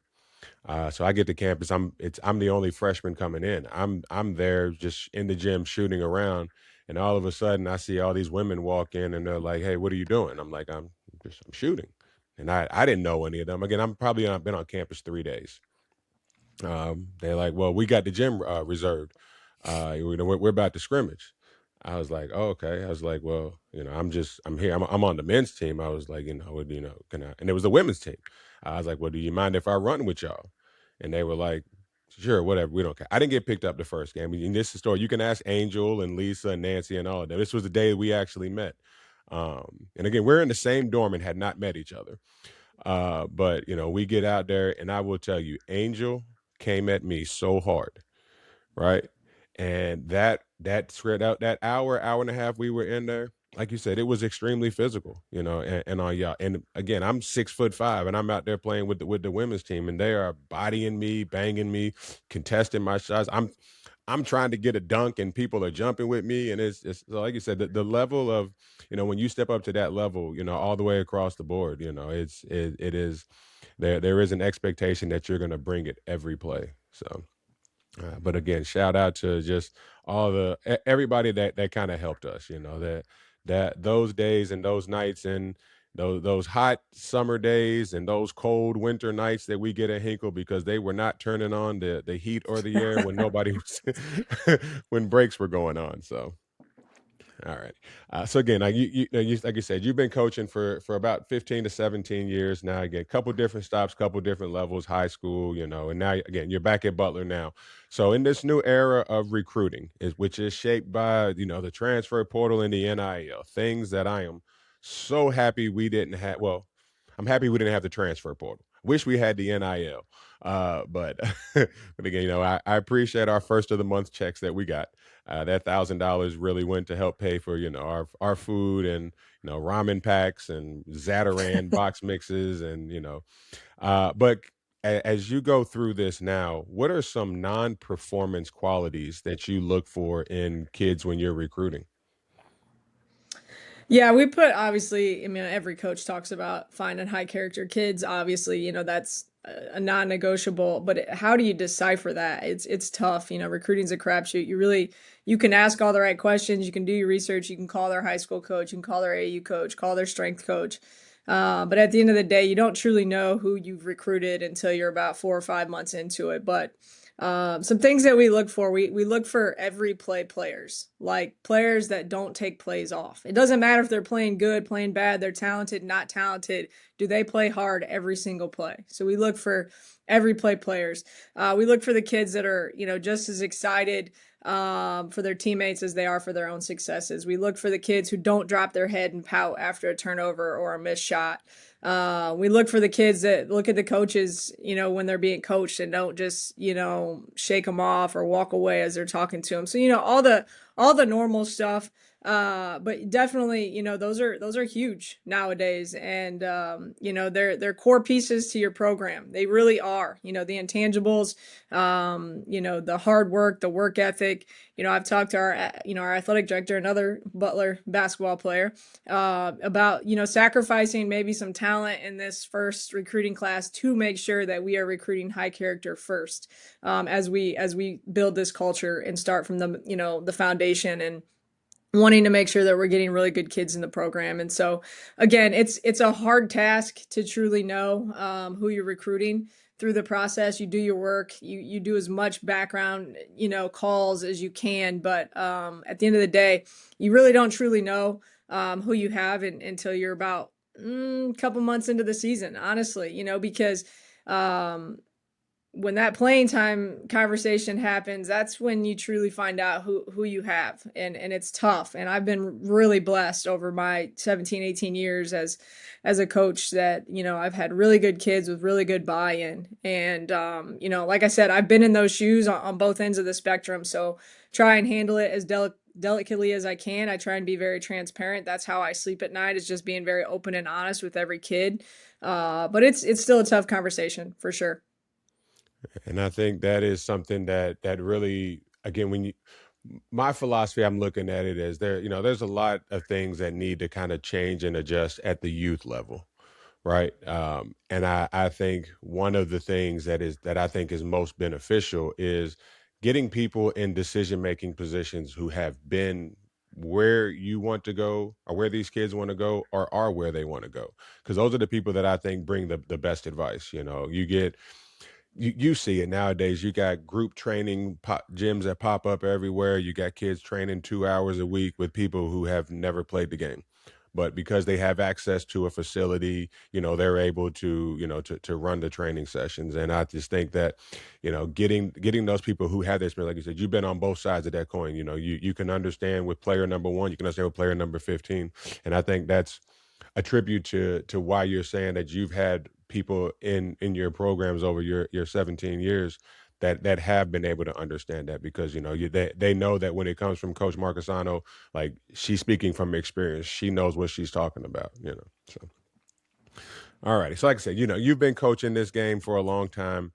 So I get to campus. I'm the only freshman coming in. I'm there just in the gym shooting around, and all of a sudden I see all these women walk in and they're like, "Hey, what are you doing?" I'm like, I'm shooting," and I didn't know any of them. Again, I'm probably been on campus 3 days. They're like, "Well, we got the gym reserved. We're about to scrimmage." I was like, "Oh, okay." I was like, "Well, I'm here. I'm on the men's team." I was like, can I?" And it was the women's team. I was like, "Well, do you mind if I run with y'all?" And they were like, "Sure, whatever. We don't care." I didn't get picked up the first game. In this story, you can ask Angel and Lisa and Nancy and all of them. This was the day we actually met. And again, we're in the same dorm and had not met each other. But we get out there, and I will tell you, Angel came at me so hard, right? And that spread out that hour and a half we were in there. Like you said, it was extremely physical, and on y'all. And again, I'm 6'5", and I'm out there playing with the women's team, and they are bodying me, banging me, contesting my shots. I'm trying to get a dunk, and people are jumping with me, and it's so like you said, the level of, when you step up to that level, all the way across the board, it is there is an expectation that you're going to bring it every play. So. But again, shout out to just everybody that kind of helped us. That those days and those nights and those hot summer days and those cold winter nights that we get at Hinkle, because they were not turning on the heat or the air when nobody was when breaks were going on. So. All right. So again, like like you said, you've been coaching for about 15 to 17 years now. Again, couple different stops, couple different levels, high school, and now again you're back at Butler now. So in this new era of recruiting, which is shaped by the transfer portal and the NIL, things that I am so happy we didn't have. Well, I'm happy we didn't have the transfer portal. Wish we had the NIL. But but again, I appreciate our first of the month checks that we got. That $1,000 really went to help pay for our food and ramen packs and Zatarain box mixes and but as you go through this now, what are some non-performance qualities that you look for in kids when you're recruiting? Yeah, we put obviously, I mean, every coach talks about finding high character kids. Obviously, that's a non-negotiable, but how do you decipher that? It's tough. Recruiting's a crapshoot. You can ask all the right questions, you can do your research, you can call their high school coach, you can call their AU coach, call their strength coach. But at the end of the day, you don't truly know who you've recruited until you're about 4 or 5 months into it. But some things that we look for, we look for every play players, like players that don't take plays off. It doesn't matter if they're playing good, playing bad, they're talented, not talented. Do they play hard every single play? So we look for every play players. We look for the kids that are, just as excited for their teammates as they are for their own successes. We look for the kids who don't drop their head and pout after a turnover or a missed shot. We look for the kids that look at the coaches, when they're being coached and don't just, shake them off or walk away as they're talking to them. So, all the normal stuff. But definitely, those are huge nowadays, and they're core pieces to your program. They really are. The intangibles, the hard work, the work ethic. I've talked to our athletic director, another Butler basketball player, about sacrificing maybe some talent in this first recruiting class to make sure that we are recruiting high character first, as we build this culture and start from the foundation and wanting to make sure that we're getting really good kids in the program. And so again, it's a hard task to truly know who you're recruiting through the process. You do your work, you do as much background calls as you can, but at the end of the day, you really don't truly know who you have until you're about a couple months into the season, honestly, because when that playing time conversation happens, that's when you truly find out who you have. And it's tough. And I've been really blessed over my 17, 18 years as a coach that, I've had really good kids with really good buy-in. And, like I said, I've been in those shoes on both ends of the spectrum. So try and handle it as delicately as I can. I try and be very transparent. That's how I sleep at night, is just being very open and honest with every kid. But it's still a tough conversation for sure. And I think that is something that really, again, when you, my philosophy, I'm looking at it as there's a lot of things that need to kind of change and adjust at the youth level, right? And I think one of the things that I think is most beneficial is getting people in decision making positions who have been where you want to go, or where these kids want to go, or are where they want to go, because those are the people that I think bring the best advice. You get, you see it nowadays. You got group training gyms that pop up everywhere. You got kids training 2 hours a week with people who have never played the game, but because they have access to a facility, they're able to, to run the training sessions. And I just think that, getting those people who have this, like you said, you've been on both sides of that coin. You can understand with player number one, you can understand with player number 15, and I think that's a tribute to why you're saying that you've had people in your programs over your 17 years that have been able to understand that, because they know that when it comes from Coach Marchesano, like, she's speaking from experience. She knows what she's talking about. So all righty. So like I said, you've been coaching this game for a long time,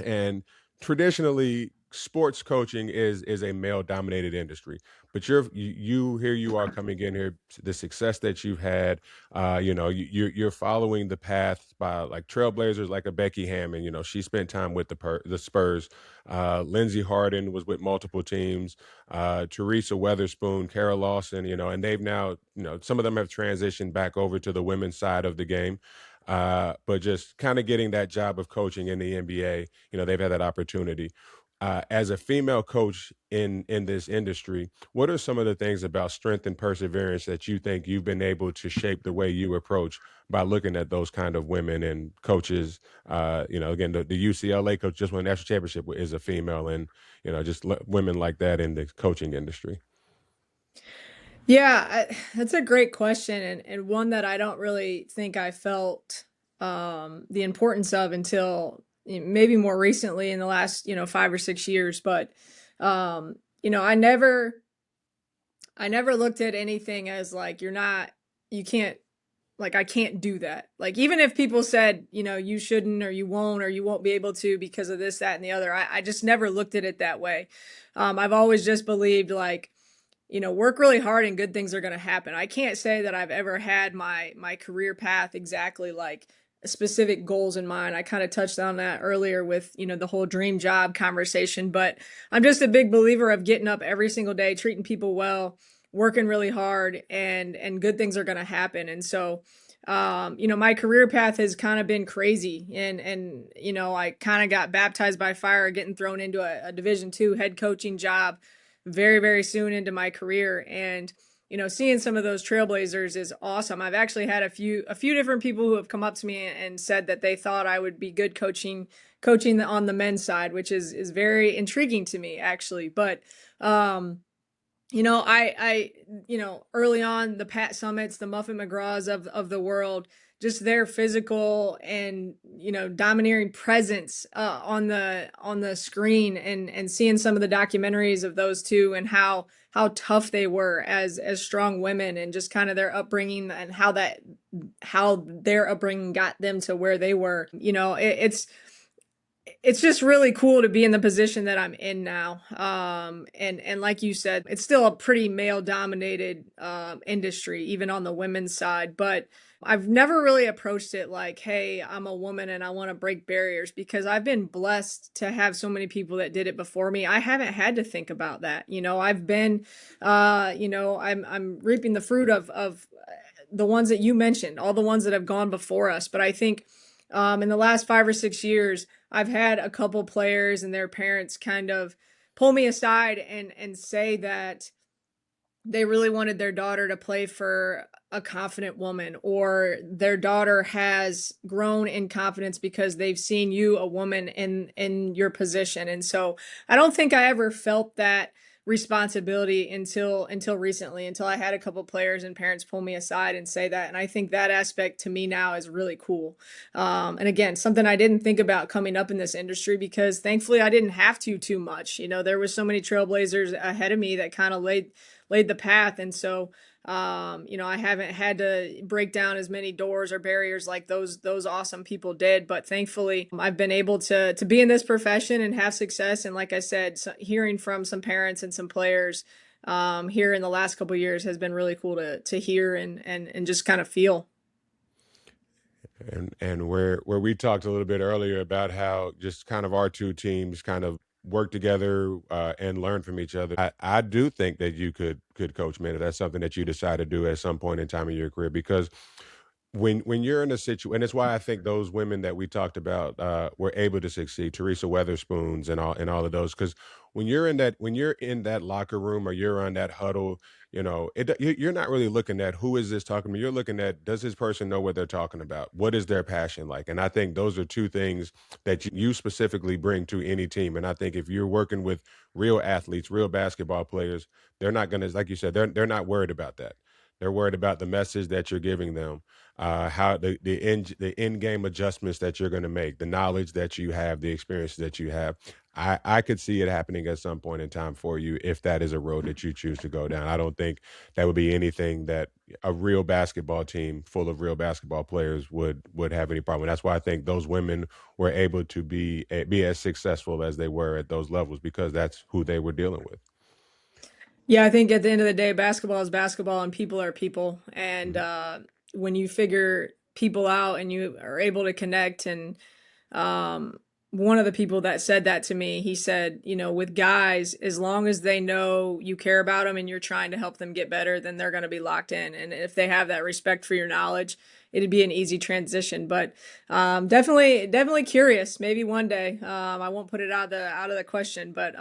and traditionally sports coaching is a male dominated industry, but here you are coming in here, the success that you've had, you're following the path by like trailblazers like a Becky Hammond. She spent time with the Spurs. Lindsey Harden was with multiple teams. Teresa Weatherspoon, Kara Lawson, and they've now, some of them have transitioned back over to the women's side of the game. But just kind of getting that job of coaching in the NBA, they've had that opportunity. As a female coach in this industry, what are some of the things about strength and perseverance that you think you've been able to shape the way you approach by looking at those kind of women and coaches? Again, the UCLA coach just won a national championship is a female, and just women like that in the coaching industry. Yeah, that's a great question, and one that I don't really think I felt the importance of until maybe more recently in the last 5 or 6 years. But I never looked at anything as like, you can't, like, I can't do that. Like, even if people said, you shouldn't, or you won't be able to because of this, that, and the other, I just never looked at it that way. I've always just believed, like, work really hard and good things are going to happen. I can't say that I've ever had my career path exactly like specific goals in mind. I kind of touched on that earlier with, the whole dream job conversation, but I'm just a big believer of getting up every single day, treating people well, working really hard, and good things are going to happen. And so, my career path has kind of been crazy, and I kind of got baptized by fire, getting thrown into a Division II head coaching job very, very soon into my career. And, seeing some of those trailblazers is awesome. I've actually had a few different people who have come up to me and said that they thought I would be good coaching on the men's side, which is very intriguing to me, actually. But, early on, the Pat Summits, the Muffin McGraws of the world, just their physical and, domineering presence on the screen, and seeing some of the documentaries of those two, and how tough they were as strong women, and just kind of their upbringing, and how their upbringing got them to where they were. It's just really cool to be in the position that I'm in now. And like you said, it's still a pretty male dominated industry, even on the women's side. But I've never really approached it like, hey, I'm a woman and I want to break barriers, because I've been blessed to have so many people that did it before me. I haven't had to think about that. I've been, I'm reaping the fruit of the ones that you mentioned, all the ones that have gone before us. But I think in the last 5 or 6 years, I've had a couple players and their parents kind of pull me aside and say that they really wanted their daughter to play for a confident woman, or their daughter has grown in confidence because they've seen you, a woman, in your position. And so I don't think I ever felt that responsibility until recently, until I had a couple players and parents pull me aside and say that. And I think that aspect to me now is really cool. And again, something I didn't think about coming up in this industry, because thankfully I didn't have to too much. There was so many trailblazers ahead of me that kind of laid the path. And so I haven't had to break down as many doors or barriers like those awesome people did. But thankfully, I've been able to be in this profession and have success. And like I said, hearing from some parents and some players here in the last couple of years has been really cool to hear and just kind of feel. And where we talked a little bit earlier about how just kind of our two teams kind of work together and learn from each other. I do think that you could coach men if that's something that you decide to do at some point in time in your career, because when you're in a situation, and it's why I think those women that we talked about were able to succeed, Teresa Weatherspoons and all of those, because when you're in that locker room or you're on that huddle, you're not really looking at who is this talking to. You're looking at, does this person know what they're talking about? What is their passion like? And I think those are two things that you specifically bring to any team. And I think if you're working with real athletes, real basketball players, they're not going to, like you said, they're not worried about that. They're worried about the message that you're giving them, how the end game adjustments that you're going to make, the knowledge that you have, the experience that you have. I could see it happening at some point in time for you if that is a road that you choose to go down. I don't think that would be anything that a real basketball team full of real basketball players would have any problem. That's why I think those women were able to be as successful as they were at those levels, because that's who they were dealing with. Yeah, I think at the end of the day, basketball is basketball and people are people. And Mhm. when you figure people out and you are able to connect, and um, one of the people that said that to me, he said, with guys, as long as they know you care about them and you're trying to help them get better, then they're going to be locked in. And if they have that respect for your knowledge, it'd be an easy transition. But definitely curious. Maybe one day. I won't put it out of the question, but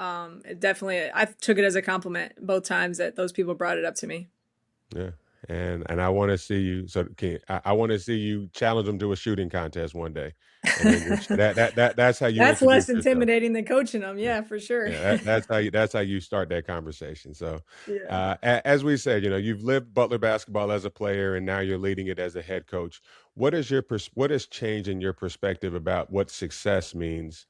definitely, I took it as a compliment both times that those people brought it up to me. Yeah. And I want to see you. So I want to see you challenge them to a shooting contest one day, and then that's how you That's introduce less yourself. intimidating than coaching them. Yeah. Yeah, for sure. Yeah, that's how you start that conversation. So, Yeah. as we said, you've lived Butler basketball as a player, and now you're leading it as a head coach. What has changed in your perspective about what success means?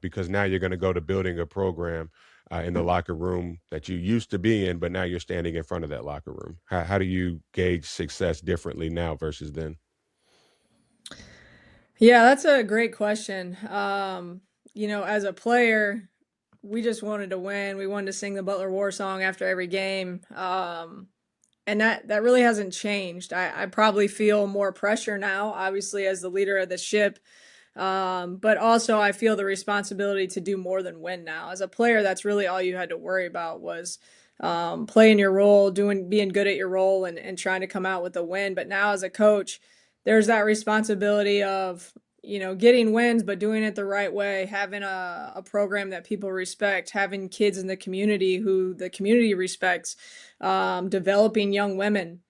Because now you're going to go to building a program in the locker room that you used to be in, but now you're standing in front of that locker room. How do you gauge success differently now versus then? Yeah, that's a great question. As a player, we just wanted to win. We wanted to sing the Butler War song after every game. And that really hasn't changed. I probably feel more pressure now, obviously, as the leader of the ship. But also I feel the responsibility to do more than win now. As a player, that's really all you had to worry about was playing your role, being good at your role, and trying to come out with a win. But now as a coach, there's that responsibility of getting wins, but doing it the right way, having a program that people respect, having kids in the community who the community respects, developing young women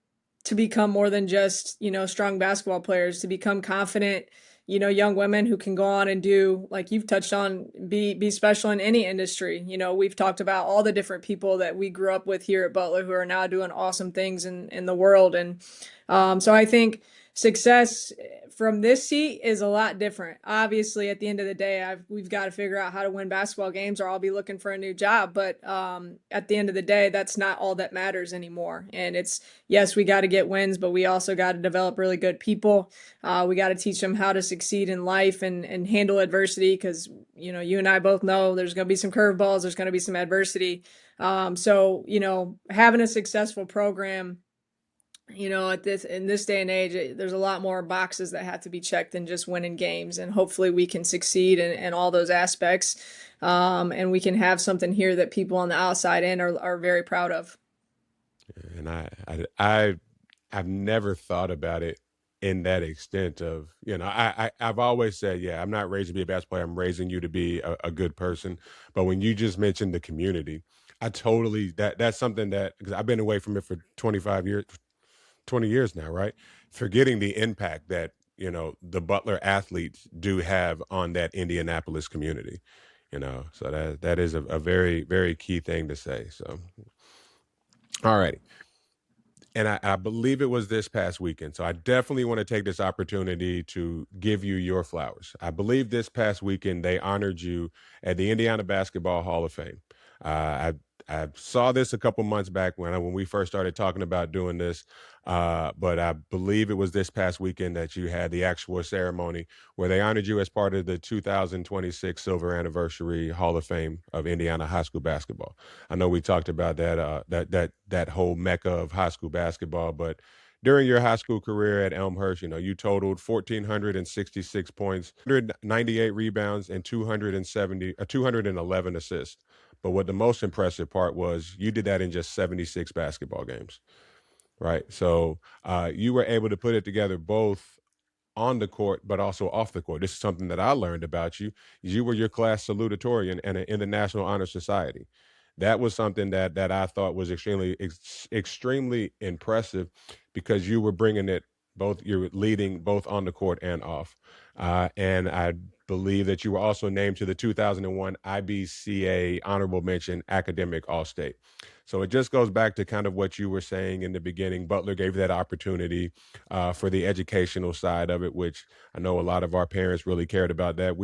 to become more than just strong basketball players, to become confident young women who can go on and do, like you've touched on, be special in any industry. We've talked about all the different people that we grew up with here at Butler who are now doing awesome things in the world. And so I think success from this seat is a lot different. Obviously, at the end of the day, we've got to figure out how to win basketball games, or I'll be looking for a new job. But at the end of the day, that's not all that matters anymore. And it's, yes, we got to get wins, but we also got to develop really good people. We got to teach them how to succeed in life and handle adversity, because you and I both know there's going to be some curveballs, there's going to be some adversity. So having a successful program, at this in this day and age, there's a lot more boxes that have to be checked than just winning games, and hopefully we can succeed in all those aspects, and we can have something here that people on the outside in are very proud of. And I've never thought about it in that extent of, I've always said, yeah, I'm not raised to be a basketball player. I'm raising you to be a good person. But when you just mentioned the community, I totally, that's something that, because I've been away from it for 25 years, 20 years now, right? Forgetting the impact that, the Butler athletes do have on that Indianapolis community, so that is a very, very key thing to say. So, all right. And I believe it was this past weekend. So I definitely want to take this opportunity to give you your flowers. I believe this past weekend they honored you at the Indiana Basketball Hall of Fame. I saw this a couple months back when we first started talking about doing this, but I believe it was this past weekend that you had the actual ceremony where they honored you as part of the 2026 Silver Anniversary Hall of Fame of Indiana high school basketball. I know we talked about that whole mecca of high school basketball, but during your high school career at Elmhurst, you totaled 1,466 points, 198 rebounds, and 211 assists. But what the most impressive part was, you did that in just 76 basketball games, right? So you were able to put it together both on the court, but also off the court. This is something that I learned about you. You were your class salutatorian in the National Honor Society. That was something that I thought was extremely impressive, because you were bringing it both. You're leading both on the court and off. And I believe that you were also named to the 2001 IBCA Honorable Mention Academic All-State. So it just goes back to kind of what you were saying in the beginning. Butler gave that opportunity for the educational side of it, which I know a lot of our parents really cared about that.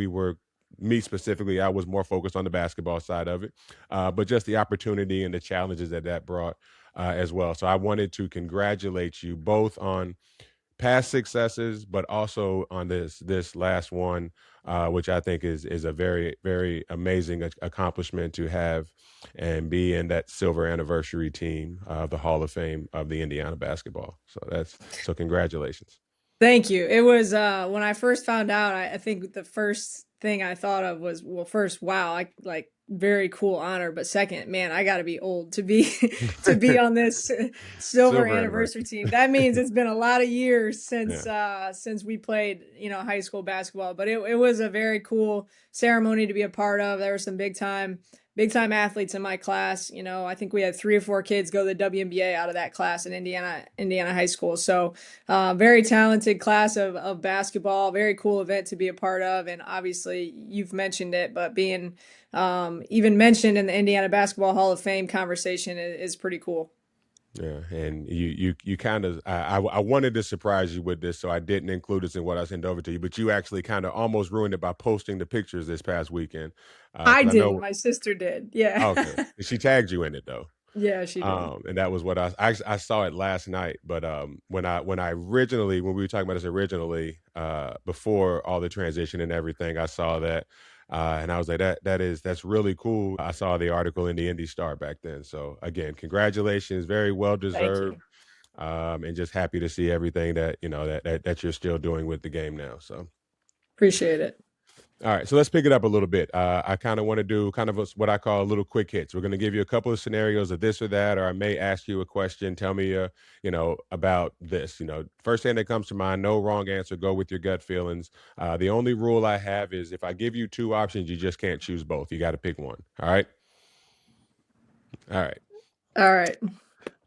Me specifically, I was more focused on the basketball side of it, but just the opportunity and the challenges that brought as well. So I wanted to congratulate you both on past successes, but also on this last one, which I think is a very, very amazing accomplishment to have and be in that silver anniversary team of the Hall of Fame of the Indiana basketball. So congratulations. Thank you. It was when I first found out, I think the first thing I thought of was, well, first, wow, I like very cool honor, but second, man, I got to be old to be to be on this silver Silver anniversary anniversary. team. That means it's been a lot of years Yeah. since we played, high school basketball, but it was a very cool ceremony to be a part of. There were some big time athletes in my class. I think we had 3 or 4 kids go to the WNBA out of that class in Indiana high school. So very talented class of basketball, very cool event to be a part of. And obviously you've mentioned it, but being even mentioned in the Indiana Basketball Hall of Fame conversation is pretty cool. Yeah, and you kind of I wanted to surprise you with this, so I didn't include this in what I sent over to you. But you actually kind of almost ruined it by posting the pictures this past weekend, I because I didn't, know. my sister did. Yeah. Oh, okay, she tagged you in it though. Yeah, she did. And that was what I saw it last night. But when we were talking about this originally, before all the transition and everything, I saw that, and I was like, that's really cool. I saw the article in the Indy Star back then. So again, congratulations, very well Thank deserved, you. and just happy to see everything that that you're still doing with the game now. So. Appreciate it. All right, so let's pick it up a little bit. I kind of want to do kind of what I call a little quick hits. We're going to give you a couple of scenarios of this or that, or I may ask you a question. Tell me, about this. First thing that comes to mind, no wrong answer. Go with your gut feelings. The only rule I have is if I give you two options, you just can't choose both. You got to pick one. All right. All right. All right.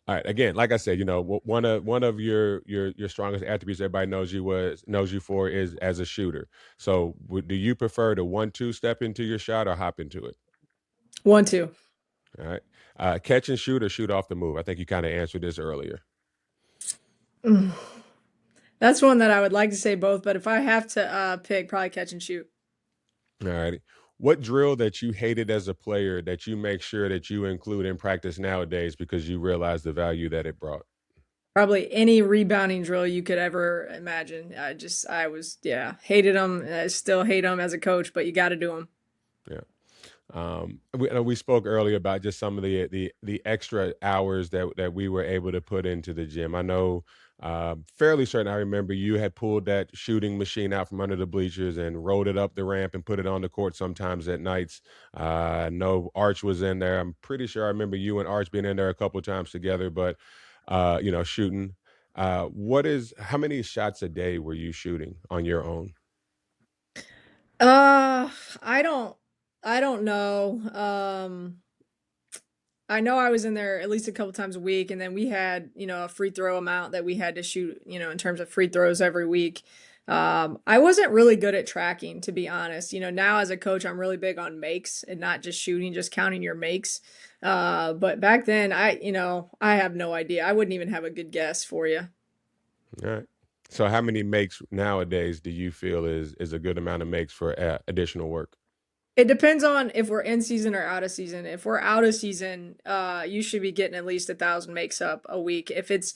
All right. Again, like I said, one of your strongest attributes everybody knows you for is as a shooter. So, do you prefer to 1-2 step into your shot or hop into it? 1, 2. All right. Catch and shoot or shoot off the move. I think you kind of answered this earlier. Mm. That's one that I would like to say both, but if I have to pick, probably catch and shoot. All righty. What drill that you hated as a player that you make sure that you include in practice nowadays because you realize the value that it brought? Probably any rebounding drill you could ever imagine. Yeah, hated them. I still hate them as a coach, but you got to do them. Yeah. We spoke earlier about just some of the extra hours that we were able to put into the gym. I know, fairly certain I remember you had pulled that shooting machine out from under the bleachers and rolled it up the ramp and put it on the court sometimes at nights. I know Arch was in there. I'm pretty sure I remember you and Arch being in there a couple of times together, but shooting. How many shots a day were you shooting on your own? Uh, I don't, I don't know. I know I was in there at least a couple times a week, and then we had, a free throw amount that we had to shoot, in terms of free throws every week. I wasn't really good at tracking, to be honest. Now as a coach, I'm really big on makes and not just shooting, just counting your makes. But back then, I have no idea. I wouldn't even have a good guess for you. All right. So how many makes nowadays do you feel is a good amount of makes for additional work? It depends on if we're in season or out of season. If we're out of season, you should be getting at least 1,000 makes up a week. If it's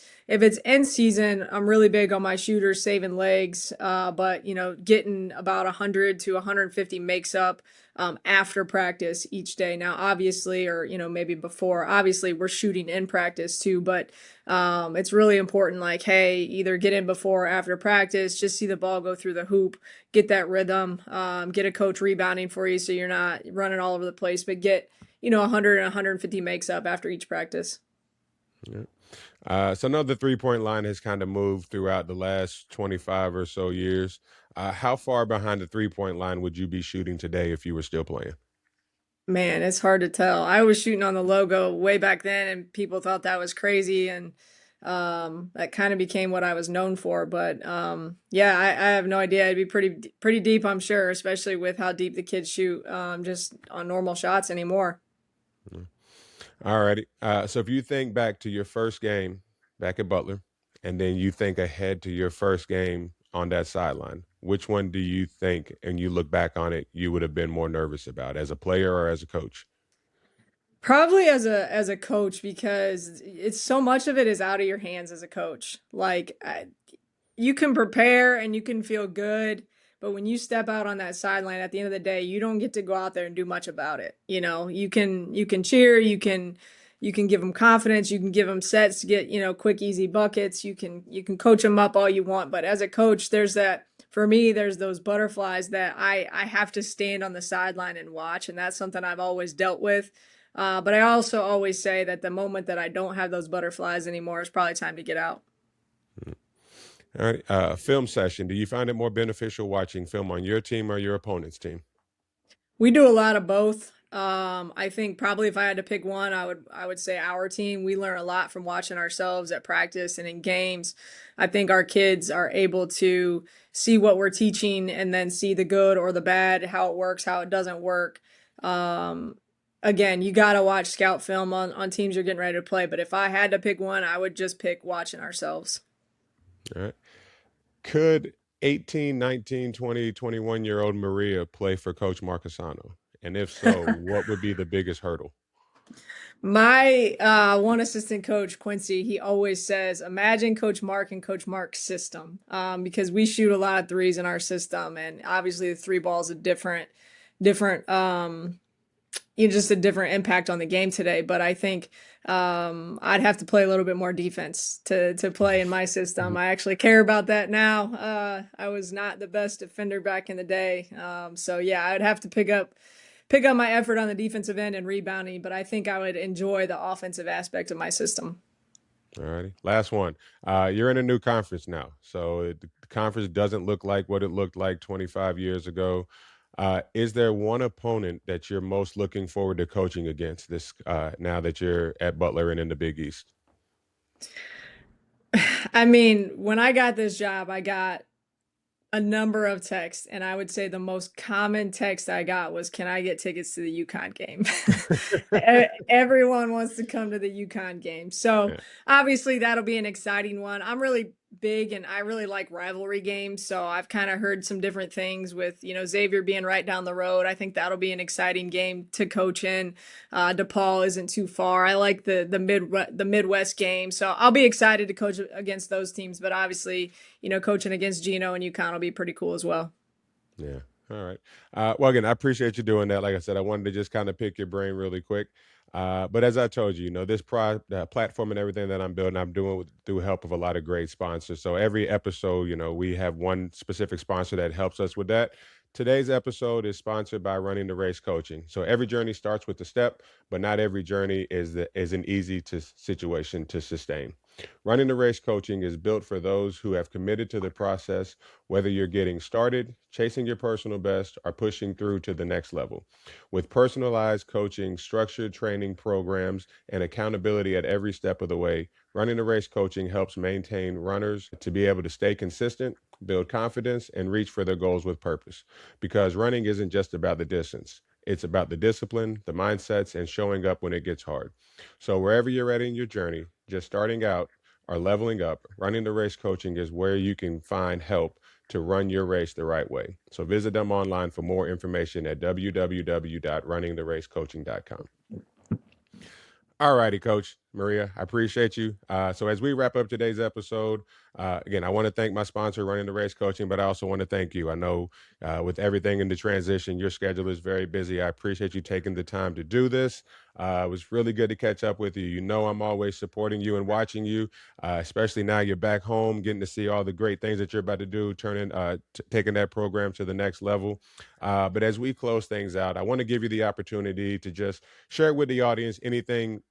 in season, I'm really big on my shooters saving legs, but getting about 100 to 150 makes up after practice each day. Now, obviously, or maybe before. Obviously, we're shooting in practice too, but it's really important. Like, hey, either get in before or after practice. Just see the ball go through the hoop, get that rhythm, get a coach rebounding for you so you're not running all over the place, but get, 100 and 150 makes up after each practice. Yeah. So I know the 3-point line has kind of moved throughout the last 25 or so years. How far behind the 3-point line would you be shooting today if you were still playing? Man, it's hard to tell. I was shooting on the logo way back then, and people thought that was crazy, and that kind of became what I was known for. But yeah, I have no idea. It'd be pretty deep, I'm sure, especially with how deep the kids shoot just on normal shots anymore. All righty. So if you think back to your first game back at Butler, and then you think ahead to your first game on that sideline, which one do you think, and you look back on it, you would have been more nervous about as a player or as a coach? Probably as a coach, because it's so much of it is out of your hands as a coach. Like, you can prepare and you can feel good, but when you step out on that sideline at the end of the day, you don't get to go out there and do much about it. You can cheer, you can give them confidence, you can give them sets to get, quick easy buckets. You can coach them up all you want, but as a coach, there's those butterflies that I have to stand on the sideline and watch, and that's something I've always dealt with. But I also always say that the moment that I don't have those butterflies anymore, it's probably time to get out. All right. Film session. Do you find it more beneficial watching film on your team or your opponent's team? We do a lot of both. I think probably if I had to pick one, I would say our team. We learn a lot from watching ourselves at practice and in games. I think our kids are able to see what we're teaching and then see the good or the bad, how it works, how it doesn't work. Um, Again, you got to watch scout film on teams you're getting ready to play. But if I had to pick one, I would just pick watching ourselves. All right. Could 18, 19, 20, 21-year-old Maria play for Coach Marchesano? And if so, what would be the biggest hurdle? My one assistant coach, Quincy, he always says, imagine Coach Mark and Coach Mark's system, because we shoot a lot of threes in our system, and obviously the three ball is a different, just a different impact on the game today. But I think I'd have to play a little bit more defense to play in my system. I actually care about that now. I was not the best defender back in the day, so yeah, I'd have to pick up my effort on the defensive end and rebounding, but I think I would enjoy the offensive aspect of my system. All righty. Last one. You're in a new conference now. So the conference doesn't look like what it looked like 25 years ago. Is there one opponent that you're most looking forward to coaching against this now that you're at Butler and in the Big East? I mean, when I got this job, I got a number of texts, and I would say the most common text I got was, "Can I get tickets to the UConn game?" Everyone wants to come to the UConn game, so Yeah. obviously that'll be an exciting one. I'm really big, and I really like rivalry games, so I've kind of heard some different things with Xavier being right down the road. I think that'll be an exciting game to coach in. DePaul isn't too far. I like the Midwest game, so I'll be excited to coach against those teams. But obviously, coaching against Gino and UConn will be pretty cool as well. Yeah. All right. Well, again, I appreciate you doing that. Like I said, I wanted to just kind of pick your brain really quick. But as I told you, this platform and everything that I'm building, I'm doing through help of a lot of great sponsors. So every episode, we have one specific sponsor that helps us with that. Today's episode is sponsored by Running the Race Coaching. So every journey starts with a step, but not every journey is an easy situation to sustain. Running the Race coaching is built for those who have committed to the process, whether you're getting started, chasing your personal best, or pushing through to the next level. With personalized coaching, structured training programs, and accountability at every step of the way, Running the Race coaching helps maintain runners to be able to stay consistent, build confidence, and reach for their goals with purpose. Because running isn't just about the distance, it's about the discipline, the mindsets, and showing up when it gets hard. So, wherever you're at in your journey, just starting out or leveling up, Running the Race coaching is where you can find help to run your race the right way. So, visit them online for more information at www.runningtheracecoaching.com. All righty, Coach Maria. I appreciate you. So as we wrap up today's episode, again, I want to thank my sponsor, Running the Race Coaching, but I also want to thank you. I know with everything in the transition, your schedule is very busy. I appreciate you taking the time to do this. It was really good to catch up with you. You know, I'm always supporting you and watching you, especially now you're back home, getting to see all the great things that you're about to do, taking that program to the next level. But as we close things out, I want to give you the opportunity to just share with the audience anything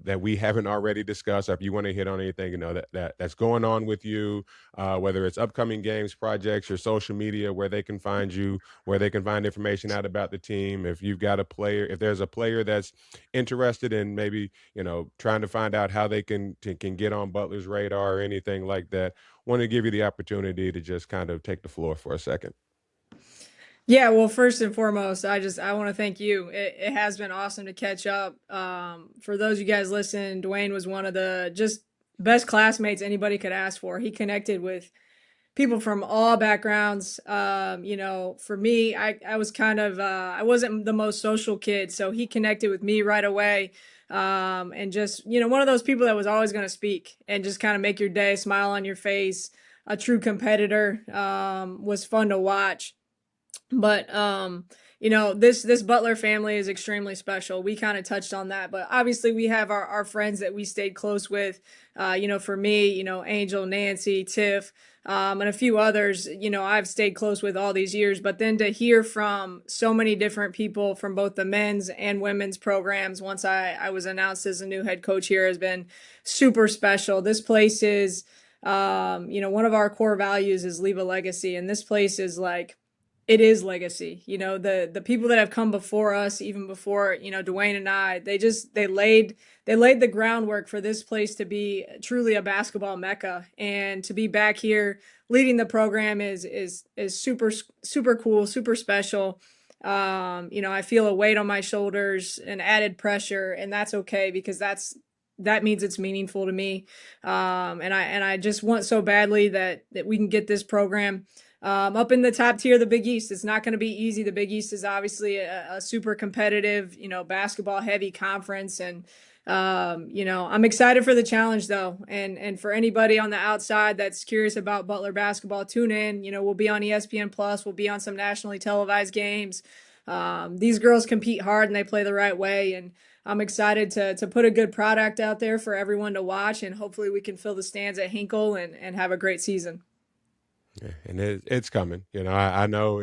that we haven't already discussed, or if you want to hit on anything that's going on with you, whether it's upcoming games, projects, your social media, where they can find you, where they can find information out about the team. If you've got a player, if there's a player that's interested in maybe trying to find out how they can get on Butler's radar or anything like that, want to give you the opportunity to just kind of take the floor for a second. Yeah, well, first and foremost, I want to thank you. It has been awesome to catch up. For those of you guys listening, Dwayne was one of the just best classmates anybody could ask for. He connected with people from all backgrounds. For me, I was kind of I wasn't the most social kid, so he connected with me right away. And just one of those people that was always going to speak and just kind of make your day, smile on your face. A true competitor. Was fun to watch. But this Butler family is extremely special. We kind of touched on that, but obviously we have our friends that we stayed close with. For me, Angel, Nancy, Tiff, and a few others, I've stayed close with all these years. But then to hear from so many different people from both the men's and women's programs once I was announced as a new head coach here has been super special. This place is, one of our core values is leave a legacy, and this place is like, it is legacy. The people that have come before us, even before, Dwayne and I, they laid the groundwork for this place to be truly a basketball mecca. And to be back here leading the program is super, super cool, super special. I feel a weight on my shoulders and added pressure, and that's okay because that means it's meaningful to me. And I just want so badly that we can get this program up in the top tier of the Big East. It's not going to be easy. The Big East is obviously a super competitive, basketball heavy conference. And, I'm excited for the challenge though. And for anybody on the outside that's curious about Butler basketball, tune in. We'll be on ESPN Plus. We'll be on some nationally televised games. These girls compete hard and they play the right way. And I'm excited to put a good product out there for everyone to watch. And hopefully we can fill the stands at Hinkle and have a great season. Yeah, and it's coming. I know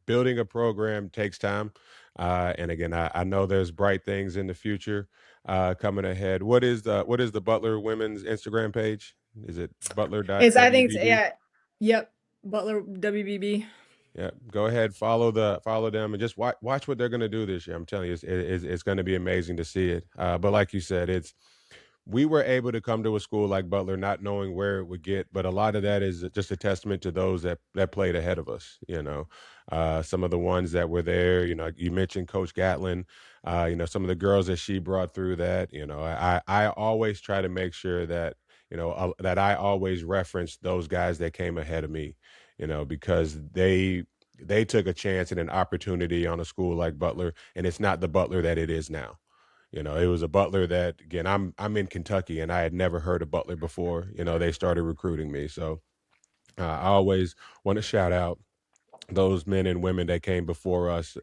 building a program takes time. And again, I know there's bright things in the future coming ahead. What is the Butler women's Instagram page? Is it I think, butler.wbb? yeah, yep, Butler WBB. Yeah, go ahead, follow them, and just watch what they're going to do this year. I'm telling you, it's going to be amazing to see it. But like you said, we were able to come to a school like Butler not knowing where it would get, but a lot of that is just a testament to those that played ahead of us. Some of the ones that were there. You mentioned Coach Gatlin. Some of the girls that she brought through that. I always try to make sure that that I always reference those guys that came ahead of me. Because they took a chance and an opportunity on a school like Butler, and it's not the Butler that it is now. It was a Butler that, again, I'm in Kentucky and I had never heard of Butler before. They started recruiting me. So I always want to shout out those men and women that came before us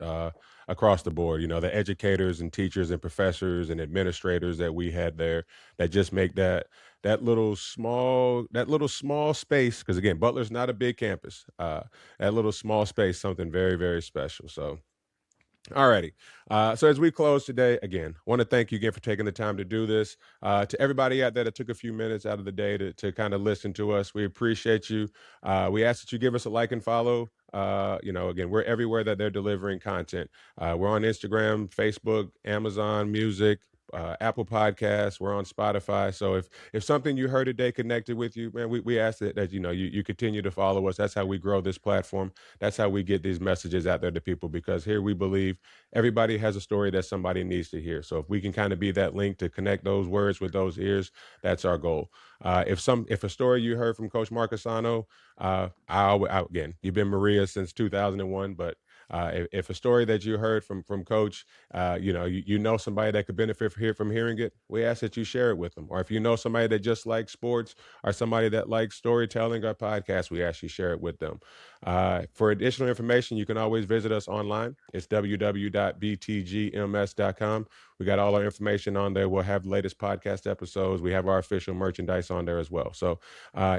across the board. The educators and teachers and professors and administrators that we had there that just make that little small space. Because again, Butler's not a big campus. That little small space, something very, very special. So Alrighty. So as we close today, again, want to thank you again for taking the time to do this. To everybody out there that took a few minutes out of the day to kind of listen to us, we appreciate you. We ask that you give us a like and follow. Again, we're everywhere that they're delivering content. We're on Instagram, Facebook, Amazon Music, Apple Podcasts. We're on Spotify. So if something you heard today connected with you, man, we ask that you continue to follow us. That's how we grow this platform. That's how we get these messages out there to people, because here we believe everybody has a story that somebody needs to hear. So if we can kind of be that link to connect those words with those ears, that's our goal. If a story you heard from Coach Marchesano, again, you've been Maria since 2001, but if a story that you heard from Coach, you know somebody that could benefit from hearing it, we ask that you share it with them. Or if you know somebody that just likes sports or somebody that likes storytelling or podcasts, we ask you share it with them. For additional information, you can always visit us online. It's www.btgms.com. We got all our information on there. We'll have the latest podcast episodes. We have our official merchandise on there as well. So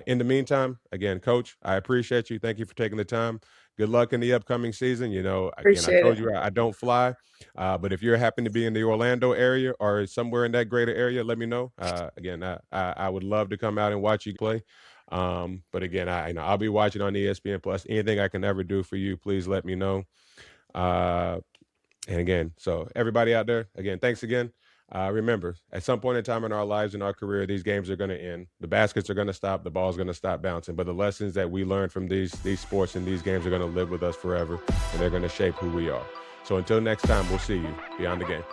in the meantime, again, Coach, I appreciate you. Thank you for taking the time. Good luck in the upcoming season. Again, I Appreciate told it. you I don't fly, but if you happen to be in the Orlando area or somewhere in that greater area, let me know. Again, I would love to come out and watch you play. But again, I'll be watching on ESPN Plus. Anything I can ever do for you, please let me know. And again, so everybody out there, again, thanks again. Remember, at some point in time in our lives, in our career, these games are going to end. The baskets are going to stop. The ball's going to stop bouncing. But the lessons that we learn from these sports and these games are going to live with us forever, and they're going to shape who we are. So until next time, we'll see you beyond the game.